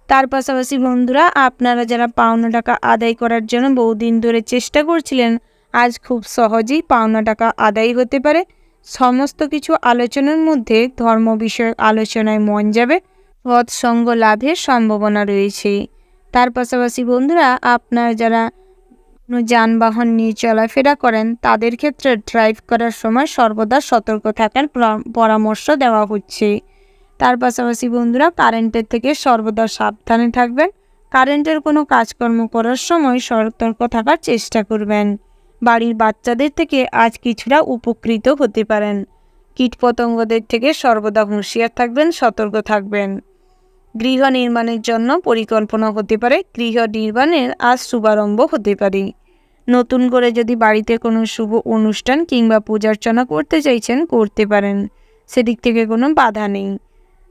তার পাশাপাশি বন্ধুরা আপনারা যারা পাওনা টাকা আদায় করার জন্য বহুদিন ধরে চেষ্টা করছিলেন, আজ খুব সহজেই পাওনা টাকা আদায় হতে পারে। সমস্ত কিছু আলোচনার মধ্যে ধর্ম বিষয়ক আলোচনায় মন যাবে। সৎসঙ্গ লাভের সম্ভাবনা রয়েছে। তার পাশাপাশি বন্ধুরা আপনারা যারা কোনো যানবাহন নিয়ে চলাফেরা করেন তাদের ক্ষেত্রে ড্রাইভ করার সময় সর্বদা সতর্ক থাকার পরামর্শ দেওয়া হচ্ছে। তার পাশাপাশি বন্ধুরা কারেন্টের থেকে সর্বদা সাবধানে থাকবেন। কারেন্টের কোনো কাজকর্ম করার সময় সতর্ক থাকার চেষ্টা করবেন। বাড়ির বাচ্চাদের থেকে আজ কিছুটা উপকৃত হতে পারেন। কীটপতঙ্গদের থেকে সর্বদা হুঁশিয়ার থাকবেন, সতর্ক থাকবেন। গৃহ নির্মাণের জন্য পরিকল্পনা হতে পারে। গৃহ নির্মাণের আজ শুভারম্ভ হতে পারে। নতুন করে যদি বাড়িতে কোনো শুভ অনুষ্ঠান কিংবা পূজার্চনা করতে চাইছেন, করতে পারেন, সেদিক থেকে কোনো বাধা নেই।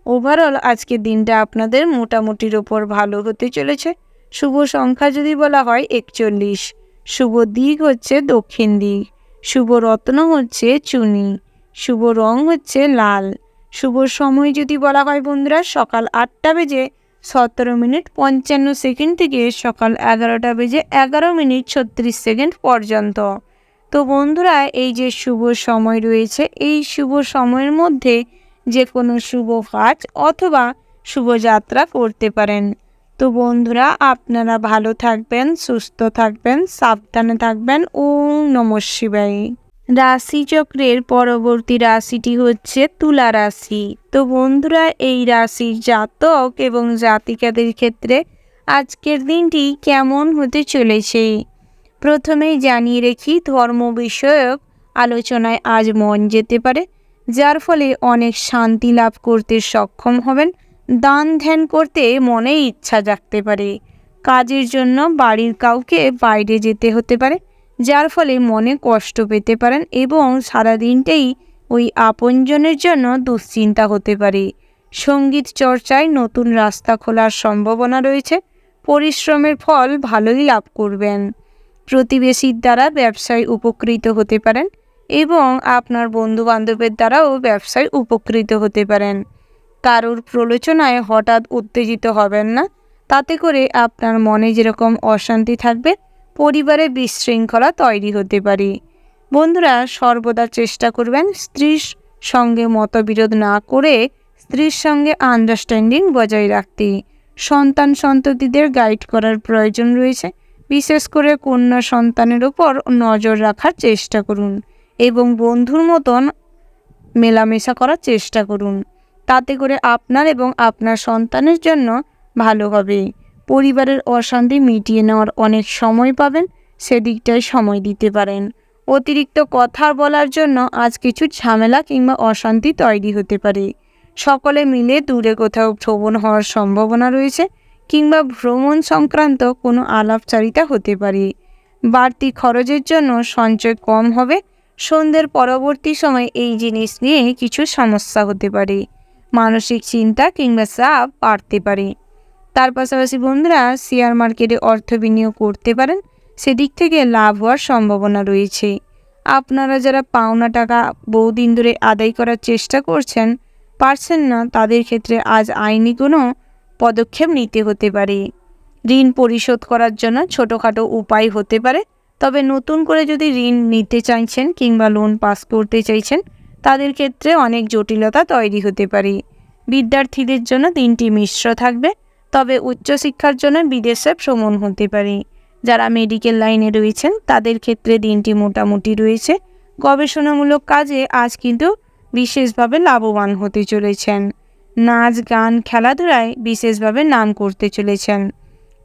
ওভারঅল আজকের দিনটা আপনাদের মোটামুটির ওপর ভালো হতে চলেছে। শুভ সংখ্যা যদি বলা হয় 41, শুভ দিক হচ্ছে দক্ষিণ দিক, শুভ রত্ন হচ্ছে চুনি, শুভ রং হচ্ছে লাল। শুভ সময় যদি বলা হয় বন্ধুরা সকাল 8:17:55 থেকে সকাল 11:11:36 পর্যন্ত। তো বন্ধুরা এই যে শুভ সময় রয়েছে, এই শুভ সময়ের মধ্যে যে কোনো শুভ কাজ অথবা শুভযাত্রা করতে পারেন। তো বন্ধুরা আপনারা ভালো থাকবেন, সুস্থ থাকবেন, সাবধানে থাকবেন। ওম নমঃ শিবায়। রাশিচক্রের পরবর্তী রাশিটি হচ্ছে তুলা রাশি। তো বন্ধুরা এই রাশির জাতক এবং জাতিকাদের ক্ষেত্রে আজকের দিনটি কেমন হতে চলেছে প্রথমেই জানিয়ে রেখি, ধর্ম বিষয়ক আলোচনায় আজ মন যেতে পারে, যার ফলে অনেক শান্তি লাভ করতে সক্ষম হবেন। দান ধ্যান করতে মনে ইচ্ছা জাগতে পারে। কাজের জন্য বাড়ির কাউকে বাইরে যেতে হতে পারে, যার ফলে মনে কষ্ট পেতে পারেন এবং সারাদিনটাই ওই আপনজনের জন্য দুশ্চিন্তা হতে পারে। সঙ্গীত চর্চায় নতুন রাস্তা খোলার সম্ভাবনা রয়েছে। পরিশ্রমের ফল ভালোই লাভ করবেন। প্রতিবেশীর দ্বারা ব্যবসায় উপকৃত হতে পারেন এবং আপনার বন্ধুবান্ধবের দ্বারাও ব্যবসায় উপকৃত হতে পারেন। কারোর প্রলোচনায় হঠাৎ উত্তেজিত হবেন না, তাতে করে আপনার মনে যেরকম অশান্তি থাকবে, পরিবারে বিশৃঙ্খলা তৈরি হতে পারে। বন্ধুরা সর্বদা চেষ্টা করবেন স্ত্রীর সঙ্গে মতবিরোধ না করে স্ত্রীর সঙ্গে আন্ডারস্ট্যান্ডিং বজায় রাখতে। সন্তান সন্ততিদের গাইড করার প্রয়োজন রয়েছে। বিশেষ করে কন্যা সন্তানের উপর নজর রাখার চেষ্টা করুন এবং বন্ধুর মতন মেলামেশা করার চেষ্টা করুন। তাতে করে আপনার এবং আপনার সন্তানের জন্য ভালো হবে। পরিবারের অশান্তি মিটিয়ে নেওয়ার অনেক সময় পাবেন, সেদিকটায় সময় দিতে পারেন। অতিরিক্ত কথা বলার জন্য আজ কিছু ঝামেলা কিংবা অশান্তি তৈরি হতে পারে। সকলে মিলে দূরে কোথাও ভ্রমণ হওয়ার সম্ভাবনা রয়েছে কিংবা ভ্রমণ সংক্রান্ত কোনো আলাপচারিতা হতে পারে। বাড়তি খরচের জন্য সঞ্চয় কম হবে। সন্ধ্যের পরবর্তী সময় এই জিনিস নিয়ে কিছু সমস্যা হতে পারে। মানসিক চিন্তা কিংবা চাপ বাড়তে পারে। তার পাশাপাশি বন্ধুরা শেয়ার মার্কেটে অর্থ বিনিয়োগ করতে পারেন, সেদিক থেকে লাভ হওয়ার সম্ভাবনা রয়েছে। আপনারা যারা পাওনা টাকা বহুদিন ধরে আদায় করার চেষ্টা পারছেন না, তাদের ক্ষেত্রে আজ আইনি কোনো পদক্ষেপ নিতে হতে পারে। ঋণ পরিশোধ করার জন্য ছোটোখাটো উপায় হতে পারে, তবে নতুন করে যদি ঋণ নিতে চাইছেন কিংবা লোন পাস করতে চাইছেন, তাদের ক্ষেত্রে অনেক জটিলতা তৈরি হতে পারে। বিদ্যার্থীদের জন্য দিনটি মিশ্র থাকবে, তবে উচ্চশিক্ষার জন্য বিদেশে ভ্রমণ হতে পারে। যারা মেডিকেল লাইনে রয়েছেন তাদের ক্ষেত্রে দিনটি মোটামুটি রয়েছে। গবেষণামূলক কাজে আজ কিন্তু বিশেষভাবে লাভবান হতে চলেছেন। নাচ, গান, খেলাধুলায় বিশেষভাবে নাম করতে চলেছেন।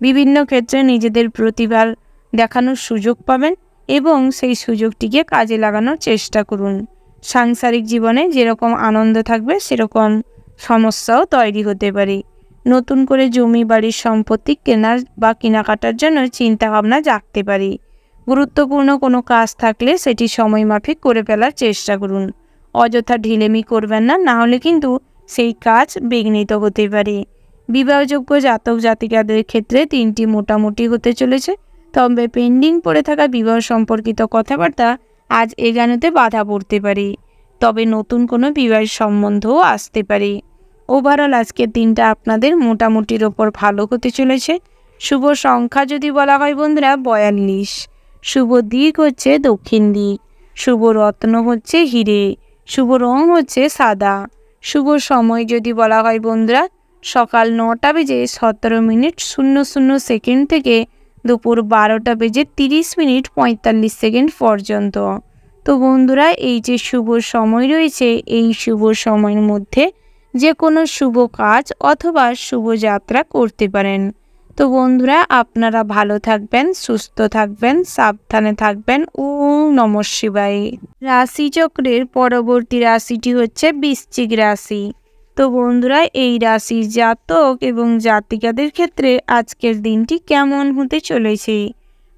বিভিন্ন ক্ষেত্রে নিজেদের প্রতিভা দেখানোর সুযোগ পাবেন এবং সেই সুযোগটিকে কাজে লাগানোর চেষ্টা করুন। সাংসারিক জীবনে যেরকম আনন্দ থাকবে সেরকম সমস্যাও তৈরি হতে পারে। নতুন করে জমি, বাড়ির সম্পত্তি কেনার বা কেনাকাটার জন্য চিন্তাভাবনা জাগতে পারে। গুরুত্বপূর্ণ কোনো কাজ থাকলে সেটি সময়মাফিক করে ফেলার চেষ্টা করুন। অযথা ঢিলেমি করবেন না, না হলে কিন্তু সেই কাজ বিঘ্নিত হতে পারে। বিবাহযোগ্য জাতক জাতিকাদের ক্ষেত্রে দিনটি মোটামুটি হতে চলেছে, তবে পেন্ডিং পড়ে থাকা বিবাহ সম্পর্কিত কথাবার্তা আজ এগানোতে বাধা পড়তে পারে। তবে নতুন কোনো বিবাহের সম্বন্ধও আসতে পারে। ওভারঅল আজকের দিনটা আপনাদের মোটামুটির ওপর ভালো হতে চলেছে। শুভ সংখ্যা যদি বলা হয় বন্ধুরা 42, শুভ দিক হচ্ছে দক্ষিণ দিক, শুভ রত্ন হচ্ছে হিরে, শুভ রং হচ্ছে সাদা। শুভ সময় যদি বলা হয় বন্ধুরা সকাল 9:17:00 থেকে দুপুর 12:30:45 পর্যন্ত। তো বন্ধুরা এই যে শুভ সময় রয়েছে, এই শুভ সময়ের মধ্যে যে কোনো শুভ কাজ অথবা শুভ যাত্রা করতে পারেন। তো বন্ধুরা আপনারা ভালো থাকবেন, সুস্থ থাকবেন, সাবধানে থাকবেন। ওম নমঃ শিবায়। রাশিচক্রের পরবর্তী রাশিটি হচ্ছে বৃশ্চিক রাশি। তো বন্ধুরা এই রাশির জাতক এবং জাতিকাদের ক্ষেত্রে আজকের দিনটি কেমন হতে চলেছে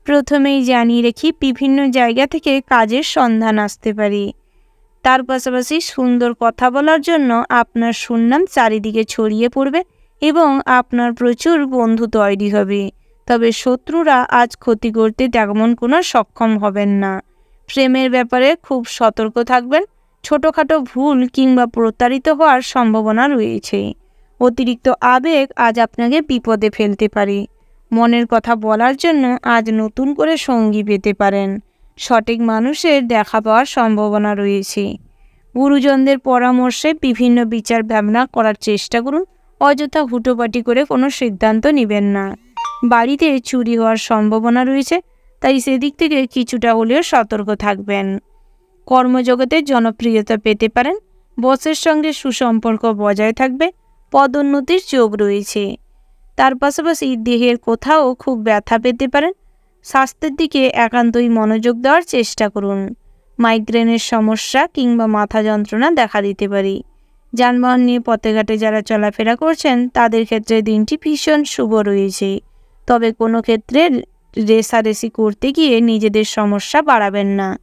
প্রথমেই জানিয়ে রেখি, বিভিন্ন জায়গা থেকে কাজের সন্ধান আসতে পারে। তার পাশাপাশি সুন্দর কথা বলার জন্য আপনার সুনাম চারিদিকে ছড়িয়ে পড়বে এবং আপনার প্রচুর বন্ধু তৈরি হবে। তবে শত্রুরা আজ ক্ষতি করতে তেমন কোনো সক্ষম হবেন না। প্রেমের ব্যাপারে খুব সতর্ক থাকবেন। ছোটোখাটো ভুল কিংবা প্রতারিত হওয়ার সম্ভাবনা রয়েছে। অতিরিক্ত আবেগ আজ আপনাকে বিপদে ফেলতে পারে। মনের কথা বলার জন্য আজ নতুন করে সঙ্গী পেতে পারেন। সঠিক মানুষের দেখা পাওয়ার সম্ভাবনা রয়েছে। গুরুজনদের পরামর্শে বিভিন্ন বিচার ভাবনা করার চেষ্টা করুন। অযথা হুটোপাটি করে কোনো সিদ্ধান্ত নেবেন না। বাড়িতে চুরি হওয়ার সম্ভাবনা রয়েছে, তাই সেদিক থেকে কিছুটা হলেও সতর্ক থাকবেন। কর্মজগতে জনপ্রিয়তা পেতে পারেন। বসের সঙ্গে সুসম্পর্ক বজায় থাকবে। পদোন্নতির যোগ রয়েছে। তার পাশাপাশি দেহের কোথাও খুব ব্যথা পেতে পারেন। স্বাস্থ্যের দিকে একান্তই মনোযোগ দেওয়ার চেষ্টা করুন। মাইগ্রেনের সমস্যা কিংবা মাথা যন্ত্রণা দেখা দিতে পারে। যানবাহন নিয়ে পথে ঘাটে যারা চলাফেরা করছেন তাদের ক্ষেত্রে দিনটি ভীষণ শুভ রয়েছে। তবে কোনো ক্ষেত্রে রেষারেষি করতে গিয়ে নিজেদের সমস্যা বাড়াবেন না।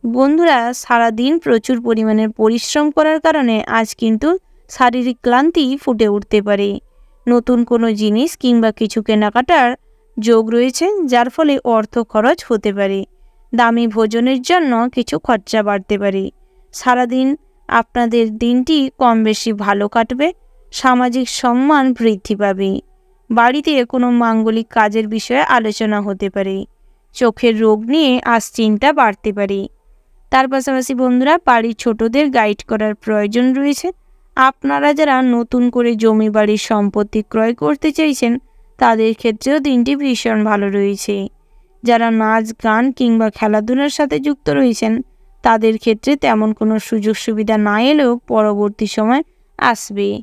বন্ধুরা সারাদিন প্রচুর পরিমাণে পরিশ্রম করার কারণে আজ কিন্তু শারীরিক ক্লান্তি ফুটে উঠতে পারে। নতুন কোনো জিনিস কিংবা কিছু কেনাকাটার যোগ রয়েছে, যার ফলে অর্থ খরচ হতে পারে। দামি ভোজনের জন্য কিছু খরচা বাড়তে পারে। সারাদিন আপনাদের দিনটি কম বেশি ভালো কাটবে। সামাজিক সম্মান বৃদ্ধি পাবে। বাড়িতে কোনো মাঙ্গলিক কাজের বিষয়ে আলোচনা হতে পারে। চোখের রোগ নিয়ে আজ চিন্তা বাড়তে পারে। তার পাশাপাশি বন্ধুরা বাড়ির ছোটদের গাইড করার প্রয়োজন রয়েছে। আপনারা যারা নতুন করে জমি বাড়ির সম্পত্তি ক্রয় করতে চাইছেন তাদের ক্ষেত্রেও দিনটি ভীষণ ভালো রয়েছে। যারা নাচ, গান কিংবা খেলাধুলার সাথে যুক্ত রয়েছেন তাদের ক্ষেত্রে তেমন কোনো সুযোগ সুবিধা না এলেও পরবর্তী সময় আসবে।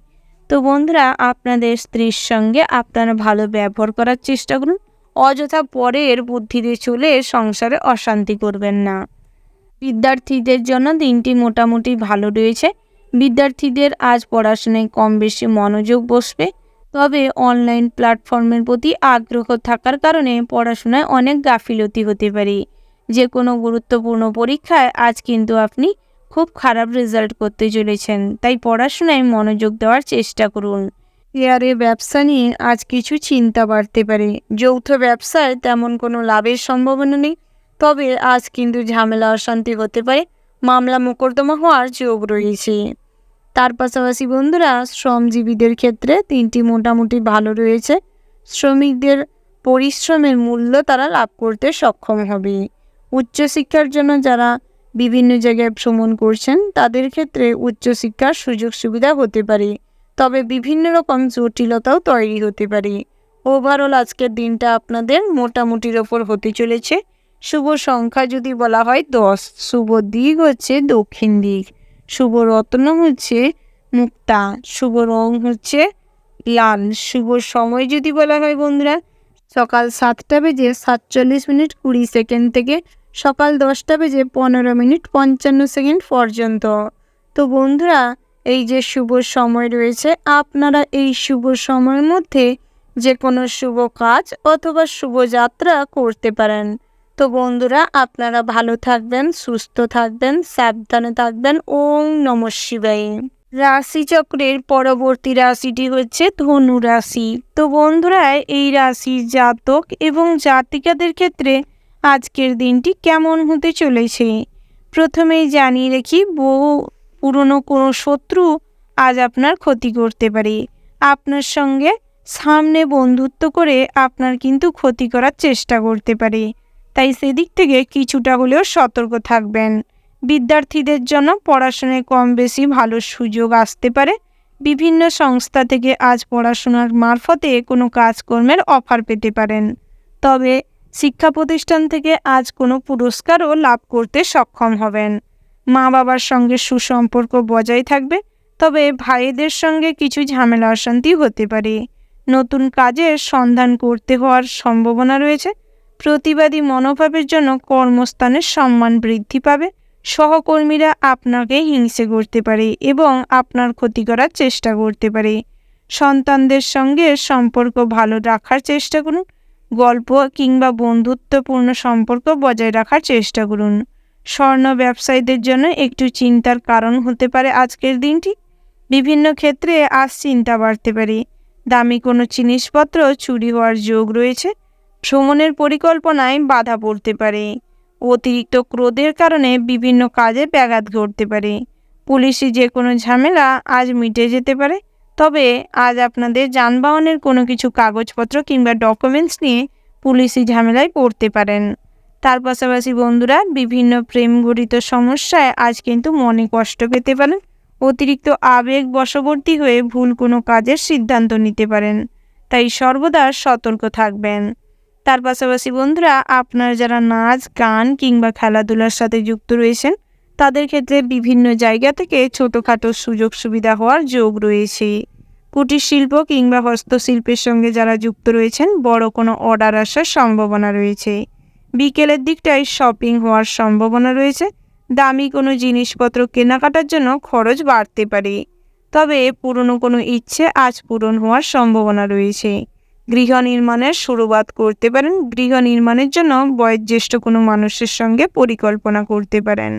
তো বন্ধুরা আপনাদের স্ত্রীর সঙ্গে আপনারা ভালো ব্যবহার করার চেষ্টা করুন। অযথা পরের বুদ্ধিতে চলে সংসারে অশান্তি করবেন না। বিদ্যার্থীদের জন্য দিনটি মোটামুটি ভালো রয়েছে। বিদ্যার্থীদের আজ পড়াশোনায় কম বেশি মনোযোগ বসবে। তবে অনলাইন প্ল্যাটফর্মের প্রতি আগ্রহ থাকার কারণে পড়াশোনায় অনেক গাফিলতি হতে পারে। যে কোনো গুরুত্বপূর্ণ পরীক্ষায় আজ কিন্তু আপনি খুব খারাপ রেজাল্ট করতে চলেছেন, তাই পড়াশোনায় মনোযোগ দেওয়ার চেষ্টা করুন। শেয়ারে ব্যবসা নিয়ে আজ কিছু চিন্তা বাড়তে পারে। যৌথ ব্যবসায় তেমন কোনো লাভের সম্ভাবনা নেই, তবে আজ কিন্তু ঝামেলা অশান্তি হতে পারে। মামলা মোকদ্দমা হওয়ার যোগ রয়েছে। তার পাশাপাশি বন্ধুরা শ্রমজীবীদের ক্ষেত্রে দিনটি মোটামুটি ভালো রয়েছে। শ্রমিকদের পরিশ্রমের মূল্য তারা লাভ করতে সক্ষম হবে। উচ্চশিক্ষার জন্য যারা বিভিন্ন জায়গায় ভ্রমণ করছেন তাদের ক্ষেত্রে উচ্চশিক্ষার সুযোগ সুবিধা হতে পারে, তবে বিভিন্ন রকম জটিলতাও তৈরি হতে পারে। ওভারঅল আজকের দিনটা আপনাদের মোটামুটির ওপর হতে চলেছে। শুভ সংখ্যা যদি বলা হয় 10, শুভ দিক হচ্ছে দক্ষিণ দিক, শুভ রত্ন হচ্ছে মুক্তা, শুভ রং হচ্ছে লাল, শুভ সময় যদি বলা হয় বন্ধুরা সকাল 7টা বেজে 47 মিনিট 20 সেকেন্ড থেকে সকাল 10টা বেজে 15 মিনিট 55 সেকেন্ড পর্যন্ত। তো বন্ধুরা এই যে শুভ সময় রয়েছে, আপনারা এই শুভ সময়ের মধ্যে যে কোনো শুভ কাজ অথবা শুভযাত্রা করতে পারেন। তো বন্ধুরা আপনারা ভালো থাকবেন, সুস্থ থাকবেন, সাবধানে থাকবেন। ওম নমঃ শিবায়। রাশিচক্রের পরবর্তী রাশিটি হচ্ছে ধনু রাশি। তো বন্ধুরা এই রাশির জাতক এবং জাতিকাদের ক্ষেত্রে আজকের দিনটি কেমন হতে চলেছে প্রথমেই জানিয়ে রাখি, বহু পুরনো কোনো শত্রু আজ আপনার ক্ষতি করতে পারে। আপনার সঙ্গে সামনে বন্ধুত্ব করে আপনার কিন্তু ক্ষতি করার চেষ্টা করতে পারে, তাই সেদিক থেকে কিছুটা হলেও সতর্ক থাকবেন। বিদ্যার্থীদের জন্য পড়াশোনায় কম বেশি ভালো সুযোগ আসতে পারে। বিভিন্ন সংস্থা থেকে আজ পড়াশোনার মারফতে কোনো কাজকর্মের অফার পেতে পারেন, তবে শিক্ষা প্রতিষ্ঠান থেকে আজ কোনো পুরস্কারও লাভ করতে সক্ষম হবেন। মা বাবার সঙ্গে সুসম্পর্ক বজায় থাকবে, তবে ভাইদের সঙ্গে কিছু ঝামেলা অশান্তি হতে পারে। নতুন কাজের সন্ধান করতে হওয়ার সম্ভাবনা রয়েছে। প্রতিবাদী মনোভাবের জন্য কর্মস্থানের সম্মান বৃদ্ধি পাবে। সহকর্মীরা আপনাকে হিংসে করতে পারে এবং আপনার ক্ষতি করার চেষ্টা করতে পারে। সন্তানদের সঙ্গে সম্পর্ক ভালো রাখার চেষ্টা করুন। গল্প কিংবা বন্ধুত্বপূর্ণ সম্পর্ক বজায় রাখার চেষ্টা করুন। স্বর্ণ ব্যবসায়ীদের জন্য একটু চিন্তার কারণ হতে পারে আজকের দিনটি। বিভিন্ন ক্ষেত্রে আজ চিন্তা বাড়তে পারে। দামি কোনো জিনিসপত্র চুরি হওয়ার যোগ রয়েছে। ভ্রমণের পরিকল্পনায় বাধা পড়তে পারে। অতিরিক্ত ক্রোধের কারণে বিভিন্ন কাজে ব্যাঘাত ঘটতে পারে। পুলিশি যে কোনো ঝামেলা আজ মিটে যেতে পারে, তবে আজ আপনাদের যানবাহনের কোনো কিছু কাগজপত্র কিংবা ডকুমেন্টস নিয়ে পুলিশি ঝামেলায় পড়তে পারেন। তার পাশাপাশি বন্ধুরা বিভিন্ন প্রেমঘটিত সমস্যায় আজ কিন্তু মনে কষ্ট পেতে পারেন। অতিরিক্ত আবেগ বশবর্তী হয়ে ভুল কোনো কাজের সিদ্ধান্ত নিতে পারেন, তাই সর্বদা সতর্ক থাকবেন। তার পাশাপাশি বন্ধুরা আপনারা যারা নাচ গান কিংবা খেলাধুলার সাথে যুক্ত রয়েছেন তাদের ক্ষেত্রে বিভিন্ন জায়গা থেকে ছোটোখাটো সুযোগ সুবিধা হওয়ার যোগ রয়েছে। কুটির শিল্প কিংবা হস্তশিল্পের সঙ্গে যারা যুক্ত রয়েছেন বড় কোনো অর্ডার আসার সম্ভাবনা রয়েছে। বিকেলের দিকটায় শপিং হওয়ার সম্ভাবনা রয়েছে। দামি কোনো জিনিসপত্র কেনাকাটার জন্য খরচ বাড়তে পারে, তবে পুরনো কোনো ইচ্ছে আজ পূরণ হওয়ার সম্ভাবনা রয়েছে। গৃহ নির্মাণের শুরুয়াত করতে পারেন। গৃহ নির্মাণের জন্য বয়োজ্যেষ্ঠ কোনো মানুষের সঙ্গে পরিকল্পনা করতে পারেন।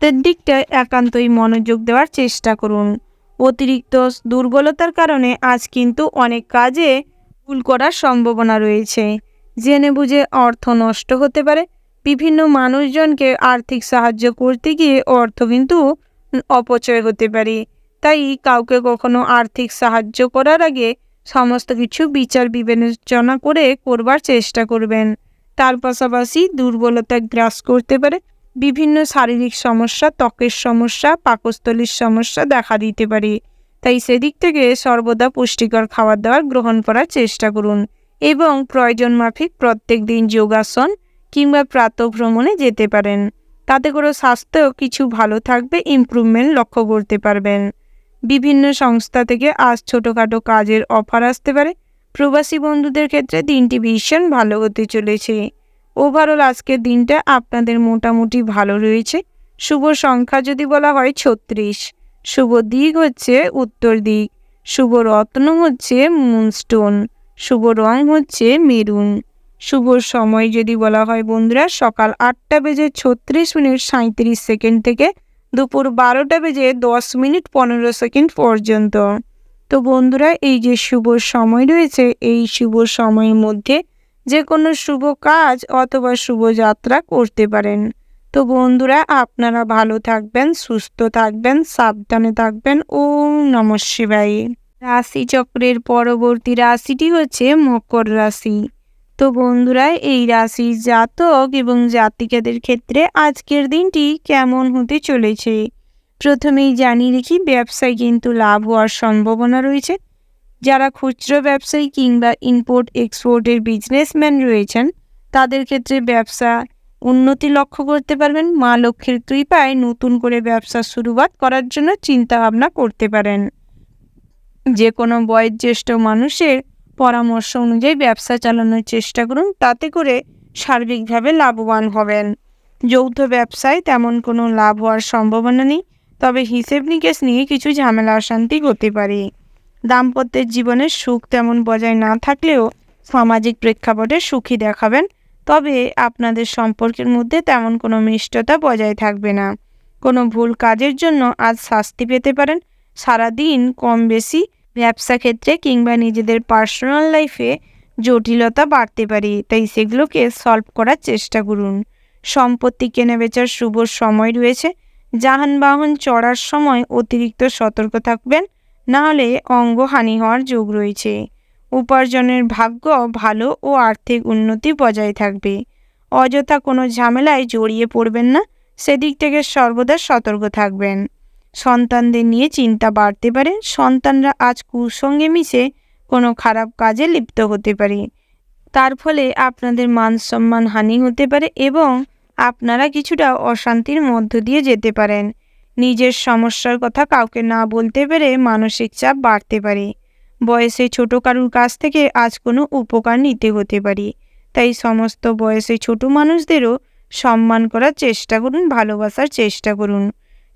তার দিকটায় একান্তই মনোযোগ দেওয়ার চেষ্টা করুন। অতিরিক্ত দুর্বলতার কারণে আজ কিন্তু অনেক কাজে ভুল করার সম্ভাবনা রয়েছে। জেনে বুঝে অর্থ নষ্ট হতে পারে। বিভিন্ন মানুষজনকে আর্থিক সাহায্য করতে গিয়ে অর্থ কিন্তু অপচয় হতে পারে, তাই কাউকে কখনো আর্থিক সাহায্য করার আগে সমস্ত কিছু বিচার বিবেচনা করে করবার চেষ্টা করবেন। তার পাশাপাশি দুর্বলতা গ্রাস করতে পারে। বিভিন্ন শারীরিক সমস্যা, ত্বকের সমস্যা, পাকস্থলীর সমস্যা দেখা দিতে পারে, তাই সেদিক থেকে সর্বদা পুষ্টিকর খাবার দাবার গ্রহণ করার চেষ্টা করুন এবং প্রয়োজন মাফিক প্রত্যেক দিন যোগাসন কিংবা প্রাতঃভ্রমণে যেতে পারেন। তাতে করে স্বাস্থ্য কিছু ভালো থাকবে, ইমপ্রুভমেন্ট লক্ষ্য করতে পারবেন। বিভিন্ন সংস্থা থেকে আজ ছোটোখাটো কাজের অফার আসতে পারে। প্রবাসী বন্ধুদের ক্ষেত্রে দিনটি ভীষণ ভালো হতে চলেছে। ওভারঅল আজকের দিনটা আপনাদের মোটামুটি ভালো রয়েছে। শুভ সংখ্যা যদি বলা হয় 36, শুভ দিক হচ্ছে উত্তর দিক, শুভ রত্ন হচ্ছে মুনস্টোন, শুভ রং হচ্ছে মেরুন। শুভ সময় যদি বলা হয় বন্ধুরা সকাল 8টা বেজে 36 মিনিট 37 সেকেন্ড থেকে দুপুর 12টা বেজে 10 মিনিট 15 সেকেন্ড পর্যন্ত। তো বন্ধুরা এই যে শুভ সময় রয়েছে এই শুভ সময়ের মধ্যে যে কোনো শুভ কাজ অথবা শুভ যাত্রা করতে পারেন। তো বন্ধুরা আপনারা ভালো থাকবেন, সুস্থ থাকবেন, সাবধানে থাকবেন। ওম নমঃ শিবায়। রাশিচক্রের পরবর্তী রাশিটি হচ্ছে মকর রাশি। তো বন্ধুরা, এই রাশির জাতক এবং জাতিকাদের ক্ষেত্রে আজকের দিনটি কেমন হতে চলেছে। প্রথমেই জানিয়ে রেখি, ব্যবসায় কিন্তু লাভ হওয়ার সম্ভাবনা রয়েছে। যারা খুচরো ব্যবসায়ী কিংবা ইম্পোর্ট এক্সপোর্টের বিজনেসম্যান রয়েছেন, তাদের ক্ষেত্রে ব্যবসা উন্নতি লক্ষ্য করতে পারবেন। মা লক্ষ্মীর কৃপায় নতুন করে ব্যবসা শুরুয়াত করার জন্য চিন্তা ভাবনা করতে পারেন। যে কোনো বয়োজ্যেষ্ঠ মানুষের পরামর্শ অনুযায়ী ব্যবসা চালানোর চেষ্টা করুন, তাতে করে সার্বিকভাবে লাভবান হবেন। যৌথ ব্যবসায় তেমন কোনো লাভ হওয়ার সম্ভাবনা নেই, তবে হিসেব নিকেশ নিয়ে কিছু ঝামেলা অশান্তি হতে পারে। দাম্পত্যের জীবনের সুখ তেমন বজায় না থাকলেও সামাজিক প্রেক্ষাপটে সুখী দেখাবেন, তবে আপনাদের সম্পর্কের মধ্যে তেমন কোনো মিষ্টতা বজায় থাকবে না। কোনো ভুল কাজের জন্য আজ শাস্তি পেতে পারেন। সারাদিন কম বেশি ব্যবসা ক্ষেত্রে কিংবা নিজেদের পার্সোনাল লাইফে জটিলতা বাড়তে পারে, তাই সেগুলোকে সলভ করার চেষ্টা করুন। সম্পত্তি কেনাবেচার শুভ সময় রয়েছে। যানবাহন চড়ার সময় অতিরিক্ত সতর্ক থাকবেন, না হলে অঙ্গহানি হওয়ার যোগ রয়েছে। উপার্জনের ভাগ্য ভালো ও আর্থিক উন্নতি বজায় থাকবে। অযথা কোনো ঝামেলায় জড়িয়ে পড়বেন না, সেদিক থেকে সর্বদা সতর্ক থাকবেন। সন্তানদের নিয়ে চিন্তা বাড়তে পারে। সন্তানরা আজ কুসঙ্গে মিশে কোনো খারাপ কাজে লিপ্ত হতে পারে, তার ফলে আপনাদের মান সম্মান হানি হতে পারে এবং আপনারা কিছুটা অশান্তির মধ্য দিয়ে যেতে পারেন। নিজের সমস্যার কথা কাউকে না বলতে পেরে মানসিক চাপ বাড়তে পারে। বয়সে ছোট কারুর কাছ থেকে আজ কোনো উপকার নিতে হতে পারে, তাই সমস্ত বয়সে ছোট মানুষদেরও সম্মান করার চেষ্টা করুন, ভালোবাসার চেষ্টা করুন।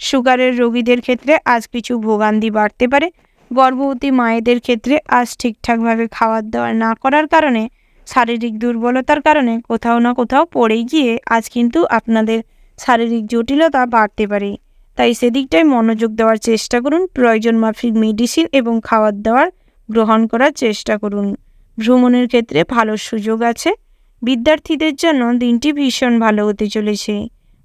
সুগারের রোগীদের ক্ষেত্রে আজ কিছু ভোগান্তি বাড়তে পারে। গর্ভবতী মায়েদের ক্ষেত্রে আজ ঠিকঠাকভাবে খাওয়ার দাওয়া না করার কারণে, শারীরিক দুর্বলতার কারণে কোথাও না কোথাও পড়ে গিয়ে আজ কিন্তু আপনাদের শারীরিক জটিলতা বাড়তে পারে, তাই সেদিকটায় মনোযোগ দেওয়ার চেষ্টা করুন। প্রয়োজন মাফিক মেডিসিন এবং খাওয়ার দাওয়ার গ্রহণ করার চেষ্টা করুন। ভ্রমণের ক্ষেত্রে ভালো সুযোগ আছে। বিদ্যার্থীদের জন্য দিনটি ভীষণ ভালো হতে চলেছে।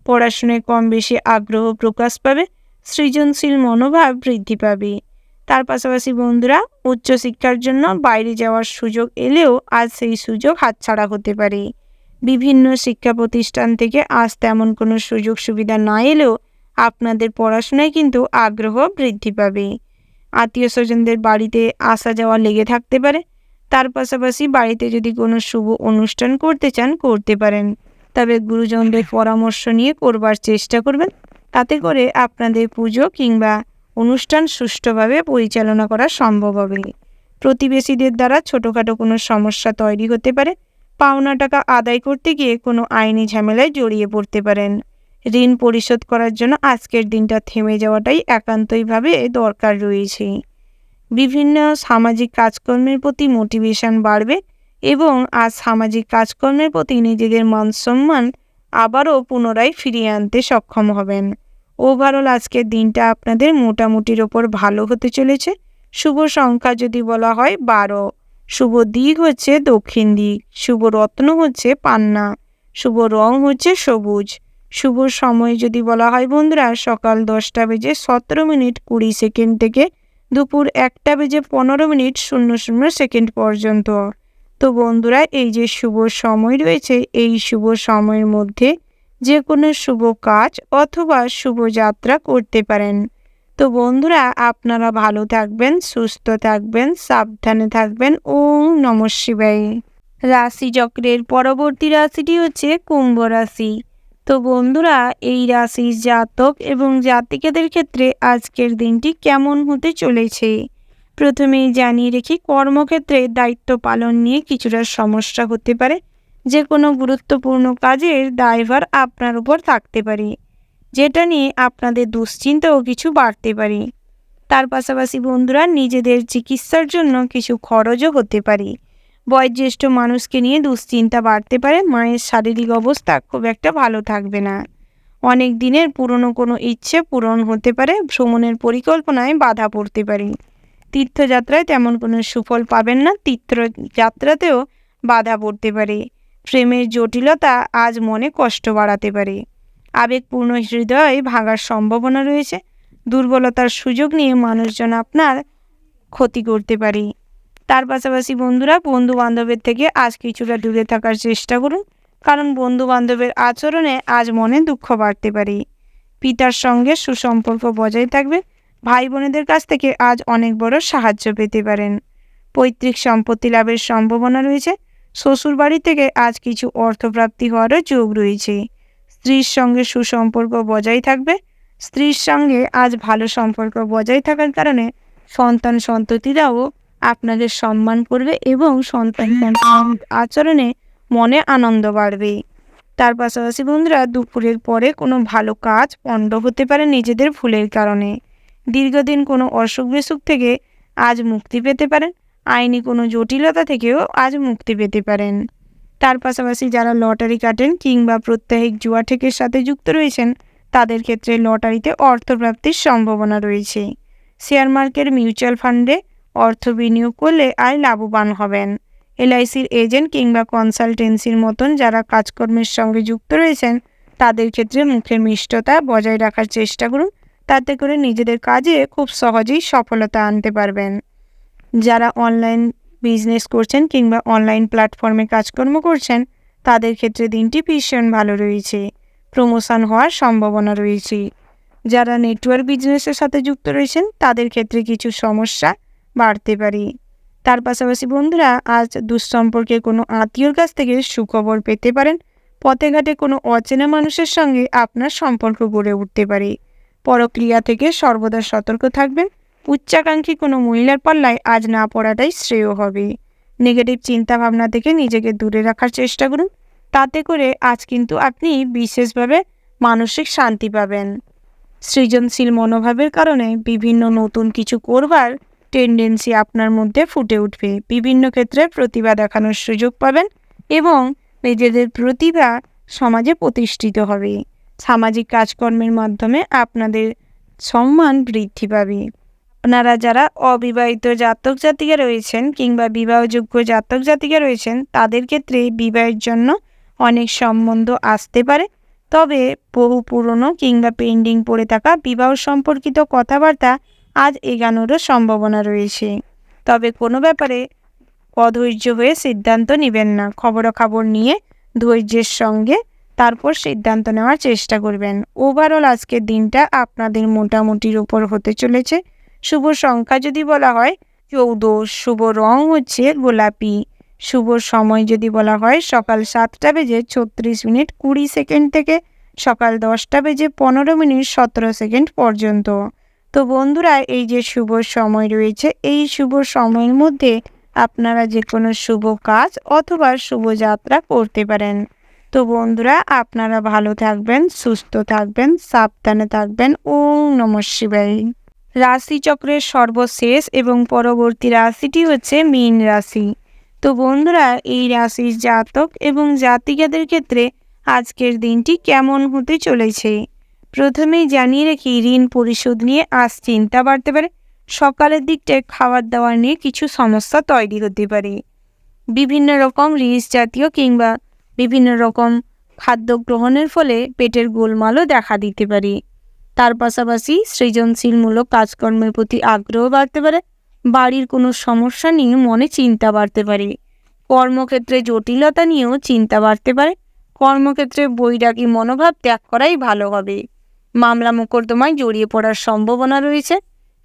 পড়াশোনায় কম বেশি আগ্রহ প্রকাশ পাবে। সৃজনশীল মনোভাব বৃদ্ধি পাবে। তার পাশাপাশি বন্ধুরা, উচ্চশিক্ষার জন্য বাইরে যাওয়ার সুযোগ এলেও আজ সেই সুযোগ হাতছাড়া হতে পারে। বিভিন্ন শিক্ষা প্রতিষ্ঠান থেকে আজ তেমন কোনো সুযোগ সুবিধা না এলেও আপনাদের পড়াশোনায় কিন্তু আগ্রহ বৃদ্ধি পাবে। আত্মীয় স্বজনদের বাড়িতে আসা যাওয়া লেগে থাকতে পারে। তার পাশাপাশি বাড়িতে যদি কোনো শুভ অনুষ্ঠান করতে চান, করতে পারেন, তবে গুরুজনদের পরামর্শ নিয়ে করবার চেষ্টা করবেন, তাতে করে আপনাদের পুজো কিংবা অনুষ্ঠান সুষ্ঠুভাবে পরিচালনা করা সম্ভব হবে। প্রতিবেশীদের দ্বারা ছোটোখাটো কোনো সমস্যা তৈরি হতে পারে। পাওনা টাকা আদায় করতে গিয়ে কোনো আইনি ঝামেলায় জড়িয়ে পড়তে পারেন। ঋণ পরিশোধ করার জন্য আজকের দিনটা থেমে যাওয়াটাই একান্তইভাবে দরকার রয়েছে। বিভিন্ন সামাজিক কাজকর্মের প্রতি মোটিভেশন বাড়বে এবং আজ সামাজিক কাজকর্মের প্রতি নিজেদের মান সম্মান আবারও পুনরায় ফিরিয়ে আনতে সক্ষম হবেন। ওভারঅল আজকের দিনটা আপনাদের মোটামুটির ওপর ভালো হতে চলেছে। শুভ সংখ্যা যদি বলা হয় 12, শুভ দিক হচ্ছে দক্ষিণ দিক, শুভ রত্ন হচ্ছে পান্না, শুভ রং হচ্ছে সবুজ। শুভ সময় যদি বলা হয় বন্ধুরা, সকাল 10:17:20 থেকে দুপুর 1:15:00 পর্যন্ত। তো বন্ধুরা, এই যে শুভ সময় রয়েছে, এই শুভ সময়ের মধ্যে যে কোনো শুভ কাজ অথবা শুভ যাত্রা করতে পারেন। তো বন্ধুরা, আপনারা ভালো থাকবেন, সুস্থ থাকবেন, সাবধানে থাকবেন। ওম নমঃ শিবায়। রাশিচক্রের পরবর্তী রাশিটি হচ্ছে কুম্ভ রাশি। তো বন্ধুরা, এই রাশির জাতক এবং জাতিকাদের ক্ষেত্রে আজকের দিনটি কেমন হতে চলেছে। প্রথমেই জানিয়ে রেখি, কর্মক্ষেত্রে দায়িত্ব পালন নিয়ে কিছুটা সমস্যা হতে পারে। যে কোনো গুরুত্বপূর্ণ কাজের দায়ভার আপনার উপর থাকতে পারে, যেটা নিয়ে আপনাদের দুশ্চিন্তাও কিছু বাড়তে পারে। তার পাশাপাশি বন্ধুরা, নিজেদের চিকিৎসার জন্য কিছু খরচও হতে পারে। বয়োজ্যেষ্ঠ মানুষকে নিয়ে দুশ্চিন্তা বাড়তে পারে। মায়ের শারীরিক অবস্থা খুব একটা ভালো থাকবে না। অনেক দিনের পুরনো কোনো ইচ্ছে পূরণ হতে পারে। ভ্রমণের পরিকল্পনায় বাধা পড়তে পারে। তীর্থযাত্রায় তেমন কোনো সুফল পাবেন না। তীর্থযাত্রাতেও বাধা পড়তে পারে। প্রেমের জটিলতা আজ মনে কষ্ট বাড়াতে পারে। আবেগপূর্ণ হৃদয় ভাঙার সম্ভাবনা রয়েছে। দুর্বলতার সুযোগ নিয়ে মানুষজন আপনার ক্ষতি করতে পারে। তার পাশাপাশি বন্ধুরা, বন্ধু বান্ধবের থেকে আজ কিছুটা দূরে থাকার চেষ্টা করুন, কারণ বন্ধু বান্ধবের আচরণে আজ মনে দুঃখ বাড়তে পারে। পিতার সঙ্গে সুসম্পর্ক বজায় থাকবে। ভাই বোনেদের কাছ থেকে আজ অনেক বড় সাহায্য পেতে পারেন। পৈতৃক সম্পত্তি লাভের সম্ভাবনা রয়েছে। শ্বশুর বাড়ি থেকে আজ কিছু অর্থপ্রাপ্তি হওয়ারও যোগ রয়েছে। স্ত্রীর সঙ্গে সুসম্পর্ক বজায় থাকবে। স্ত্রীর সঙ্গে আজ ভালো সম্পর্ক বজায় থাকার কারণে সন্তান সন্ততিরাও আপনাদের সম্মান করবে এবং সন্তান আচরণে মনে আনন্দ বাড়বে। তার পাশাপাশি বন্ধুরা, দুপুরের পরে কোনো ভালো কাজ পণ্ড হতে পারে নিজেদের ভুলের কারণে। দীর্ঘদিন কোনো অসুখ বিসুখ থেকে আজ মুক্তি পেতে পারেন। আইনি কোনো জটিলতা থেকেও আজ মুক্তি পেতে পারেন। তার পাশাপাশি যারা লটারি কাটেন কিংবা প্রত্যাহিক জুয়া ঠেকের সাথে যুক্ত রয়েছেন, তাদের ক্ষেত্রে লটারিতে অর্থপ্রাপ্তির সম্ভাবনা রয়েছে। শেয়ার মার্কেট, মিউচুয়াল ফান্ডে অর্থ বিনিয়োগ করলে আয় লাভবান হবেন। এলআইসির এজেন্ট কিংবা কনসালটেন্সির মতন যারা কাজকর্মের সঙ্গে যুক্ত রয়েছেন, তাদের ক্ষেত্রে মুখের মিষ্টতা বজায় রাখার চেষ্টা করুন। তাতে করে নিজেদের কাজে খুব সহজেই সফলতা আনতে পারবেন। যারা অনলাইন বিজনেস করছেন কিংবা অনলাইন প্ল্যাটফর্মে কাজকর্ম করছেন, তাদের ক্ষেত্রে দিনটি ভীষণ ভালো রয়েছে। প্রমোশন হওয়ার সম্ভাবনা রয়েছে। যারা নেটওয়ার্ক বিজনেসের সাথে যুক্ত রয়েছেন, তাদের ক্ষেত্রে কিছু সমস্যা বাড়তে পারে। তার পাশাপাশি বন্ধুরা, আজ দুঃসম্পর্কে কোনো আত্মীয়র কাছ থেকে সুখবর পেতে পারেন। পথে ঘাটে কোনো অচেনা মানুষের সঙ্গে আপনার সম্পর্ক গড়ে উঠতে পারে। পরক্রিয়া থেকে সর্বদা সতর্ক থাকবেন। উচ্চাকাঙ্ক্ষী কোনো মহিলার পাল্লায় আজ না পড়াটাই শ্রেয় হবে। নেগেটিভ চিন্তাভাবনা থেকে নিজেকে দূরে রাখার চেষ্টা করুন। তাতে করে আজ কিন্তু আপনি বিশেষভাবে মানসিক শান্তি পাবেন। সৃজনশীল মনোভাবের কারণে বিভিন্ন নতুন কিছু করবার টেন্ডেন্সি আপনার মধ্যে ফুটে উঠবে। বিভিন্ন ক্ষেত্রে প্রতিভা দেখানোর সুযোগ পাবেন এবং নিজেদের প্রতিভা সমাজে প্রতিষ্ঠিত হবে। সামাজিক কাজকর্মের মাধ্যমে আপনাদের সম্মান বৃদ্ধি পাবে। আপনারা যারা অবিবাহিত জাতক জাতিকা রয়েছেন কিংবা বিবাহযোগ্য জাতক জাতিকা রয়েছেন, তাদের ক্ষেত্রে বিবাহের জন্য অনেক সম্বন্ধ আসতে পারে। তবে বহু পুরনো কিংবা পেন্ডিং পড়ে থাকা বিবাহ সম্পর্কিত কথাবার্তা আজ এগানোরও সম্ভাবনা রয়েছে। তবে কোনো ব্যাপারে অধৈর্য হয়ে সিদ্ধান্ত নেবেন না। খবরাখবর নিয়ে ধৈর্যের সঙ্গে তারপর সিদ্ধান্ত নেওয়ার চেষ্টা করবেন। ওভারঅল আজকের দিনটা আপনাদের মোটামুটির উপর হতে চলেছে। শুভ সংখ্যা যদি বলা হয় 14, শুভ রং হচ্ছে গোলাপি। শুভ সময় যদি বলা হয় সকাল 7:36:20 থেকে সকাল 10:15:17 পর্যন্ত। তো বন্ধুরা, এই যে শুভ সময় রয়েছে, এই শুভ সময়ের মধ্যে আপনারা যে কোনো শুভ কাজ অথবা শুভ যাত্রা করতে পারেন। তো বন্ধুরা, আপনারা ভালো থাকবেন, সুস্থ থাকবেন, সাবধানে থাকবেন। ওম নমঃ শিবায়। রাশিচক্রের সর্বশেষ এবং পরবর্তী রাশিটি হচ্ছে মীন রাশি। তো বন্ধুরা, এই রাশির জাতক এবং জাতিকাদের ক্ষেত্রে আজকের দিনটি কেমন হতে চলেছে। প্রথমেই জানিয়ে রাখি, ঋণ পরিশোধ নিয়ে আজ চিন্তা বাড়তে পারে। সকালের দিকটায় খাবার দাবার নিয়ে কিছু সমস্যা তৈরি হতে পারে। বিভিন্ন রকম রিচ জাতীয় কিংবা বিভিন্ন রকম খাদ্য গ্রহণের ফলে পেটের গোলমালও দেখা দিতে পারে। তার পাশাপাশি সৃজনশীলমূলক কাজকর্মের প্রতি আগ্রহ বাড়তে পারে। বাড়ির কোনো সমস্যা নিয়ে মনে চিন্তা বাড়তে পারে। কর্মক্ষেত্রে জটিলতা নিয়েও চিন্তা বাড়তে পারে। কর্মক্ষেত্রে বৈরাগী মনোভাব ত্যাগ করাই ভালো হবে। মামলা মোকদ্দমায় জড়িয়ে পড়ার সম্ভাবনা রয়েছে।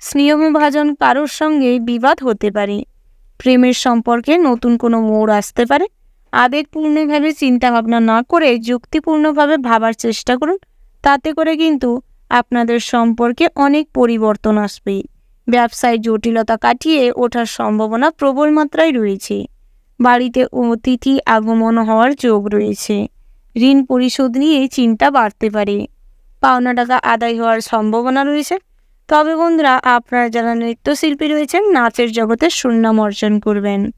স্নেহভাজন কারোর সঙ্গে বিবাদ হতে পারে। প্রেমের সম্পর্কে নতুন কোনো মোড় আসতে পারে। আবেগপূর্ণভাবে চিন্তাভাবনা না করে যুক্তিপূর্ণভাবে ভাবার চেষ্টা করুন। তাতে করে কিন্তু আপনাদের সম্পর্কে অনেক পরিবর্তন আসবে। ব্যবসায় জটিলতা কাটিয়ে ওঠার সম্ভাবনা প্রবল মাত্রায় রয়েছে। বাড়িতে অতিথি আগমন হওয়ার যোগ রয়েছে। ঋণ পরিশোধ নিয়ে চিন্তা বাড়তে পারে। পাওনা টাকা আদায় হওয়ার সম্ভাবনা রয়েছে। তবে বন্ধুরা, আপনারা যারা নৃত্যশিল্পী রয়েছেন, নাচের জগতে সুনাম অর্জন করবেন।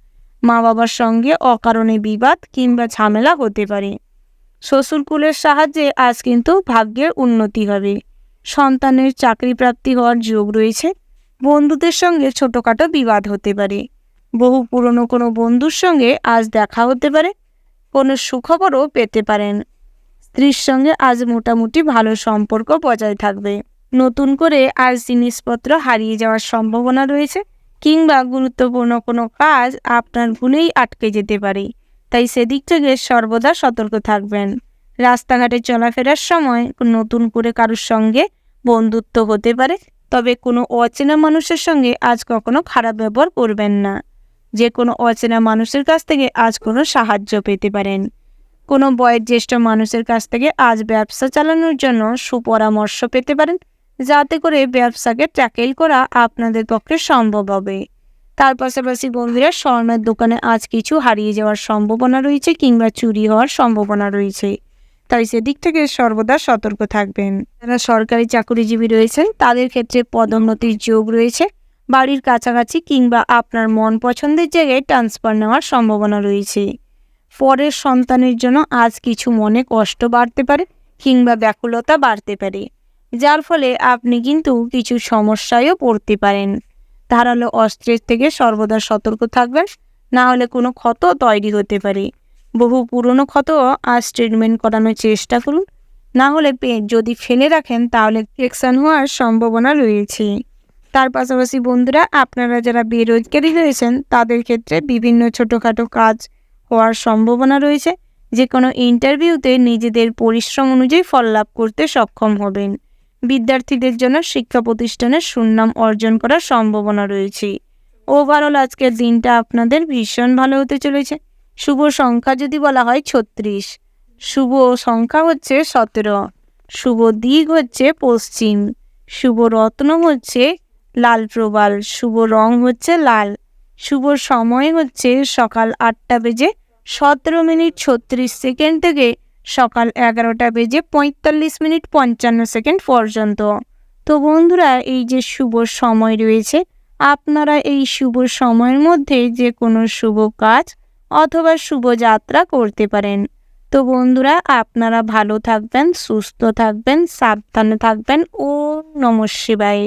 মা বাবার সঙ্গে অকারণে বিবাদ কিংবা ঝামেলা হতে পারে। শ্বশুরকুলের সাহায্যে আজ কিন্তু ভাগ্যের উন্নতি হবে। সন্তানের চাকরি প্রাপ্তি হওয়ার যোগ রয়েছে। বন্ধুদের সঙ্গে ছোটোখাটো বিবাদ হতে পারে। বহু পুরনো কোনো বন্ধুর সঙ্গে আজ দেখা হতে পারে। কোনো সুখবরও পেতে পারেন। স্ত্রীর সঙ্গে আজ মোটামুটি ভালো সম্পর্ক বজায় থাকবে। নতুন করে আজ জিনিসপত্র হারিয়ে যাওয়ার সম্ভাবনা রয়েছে। কিংবা গুরুত্বপূর্ণ কোনো কাজ আপনার ভুলেই আটকে যেতে পারে, তাই সেদিক থেকে সর্বদা সতর্ক থাকবেন। রাস্তাঘাটে চলাফেরার সময় নতুন করে কারোর সঙ্গে বন্ধুত্ব হতে পারে, তবে কোনো অচেনা মানুষের সঙ্গে আজ কখনো খারাপ ব্যবহার করবেন না। যে কোনো অচেনা মানুষের কাছ থেকে আজ কোনো সাহায্য পেতে পারেন। কোনো বয়োজ্যেষ্ঠ মানুষের কাছ থেকে আজ ব্যবসা চালানোর জন্য সুপরামর্শ পেতে পারেন, যাতে করে ব্যবসাকে ট্যাকেল করা আপনাদের পক্ষে সম্ভব হবে। তার পাশাপাশি বন্ধুরা, স্বর্ণের দোকানে আজ কিছু হারিয়ে যাওয়ার সম্ভাবনা রয়েছে কিংবা চুরি হওয়ার সম্ভাবনা রয়েছে, তাই সেদিক থেকে সর্বদা সতর্ক থাকবেন। যারা সরকারি চাকরিজীবী রয়েছেন তাদের ক্ষেত্রে পদোন্নতির যোগ রয়েছে। বাড়ির কাছাকাছি কিংবা আপনার মন পছন্দের জায়গায় ট্রান্সফার নেওয়ার সম্ভাবনা রয়েছে। পরের সন্তানের জন্য আজ কিছু মনে কষ্ট বাড়তে পারে কিংবা ব্যাকুলতা বাড়তে পারে, যার ফলে আপনি কিন্তু কিছু সমস্যায়ও পড়তে পারেন। ধারালো অস্ত্রের থেকে সর্বদা সতর্ক থাকবেন, না হলে কোনো ক্ষত তৈরি হতে পারে। বহু পুরনো ক্ষত আজ ট্রিটমেন্ট করানোর চেষ্টা করুন, না হলে যদি ফেলে রাখেন তাহলে ইনফেকশন হওয়ার সম্ভাবনা রয়েছে। তার পাশাপাশি বন্ধুরা, আপনারা যারা বেরোজগারি রয়েছেন তাদের ক্ষেত্রে বিভিন্ন ছোটোখাটো কাজ হওয়ার সম্ভাবনা রয়েছে। যে কোনো ইন্টারভিউতে নিজেদের পরিশ্রম অনুযায়ী ফল লাভ করতে সক্ষম হবেন। বিদ্যার্থীদের জন্য শিক্ষা প্রতিষ্ঠানের সুনাম অর্জন করার সম্ভাবনা রয়েছে। ওভারঅল আজকের দিনটা আপনাদের ভীষণ ভালো হতে চলেছে। শুভ সংখ্যা যদি বলা হয় 36, শুভ সংখ্যা হচ্ছে 17, শুভ দিক হচ্ছে পশ্চিম, শুভ রত্ন হচ্ছে লাল প্রবাল, শুভ রং হচ্ছে লাল, শুভ সময় হচ্ছে সকাল 8টা বেজে 17 মিনিট 36 সেকেন্ড থেকে সকাল 11টা বেজে 45 মিনিট 55 সেকেন্ড পর্যন্ত। তো বন্ধুরা, এই যে শুভ সময় রয়েছে, আপনারা এই শুভ সময়ের মধ্যে যে কোনো শুভ কাজ অথবা শুভ যাত্রা করতে পারেন। তো বন্ধুরা, আপনারা ভালো থাকবেন, সুস্থ থাকবেন, সাবধানে থাকবেন। ওম নমঃ শিবায়।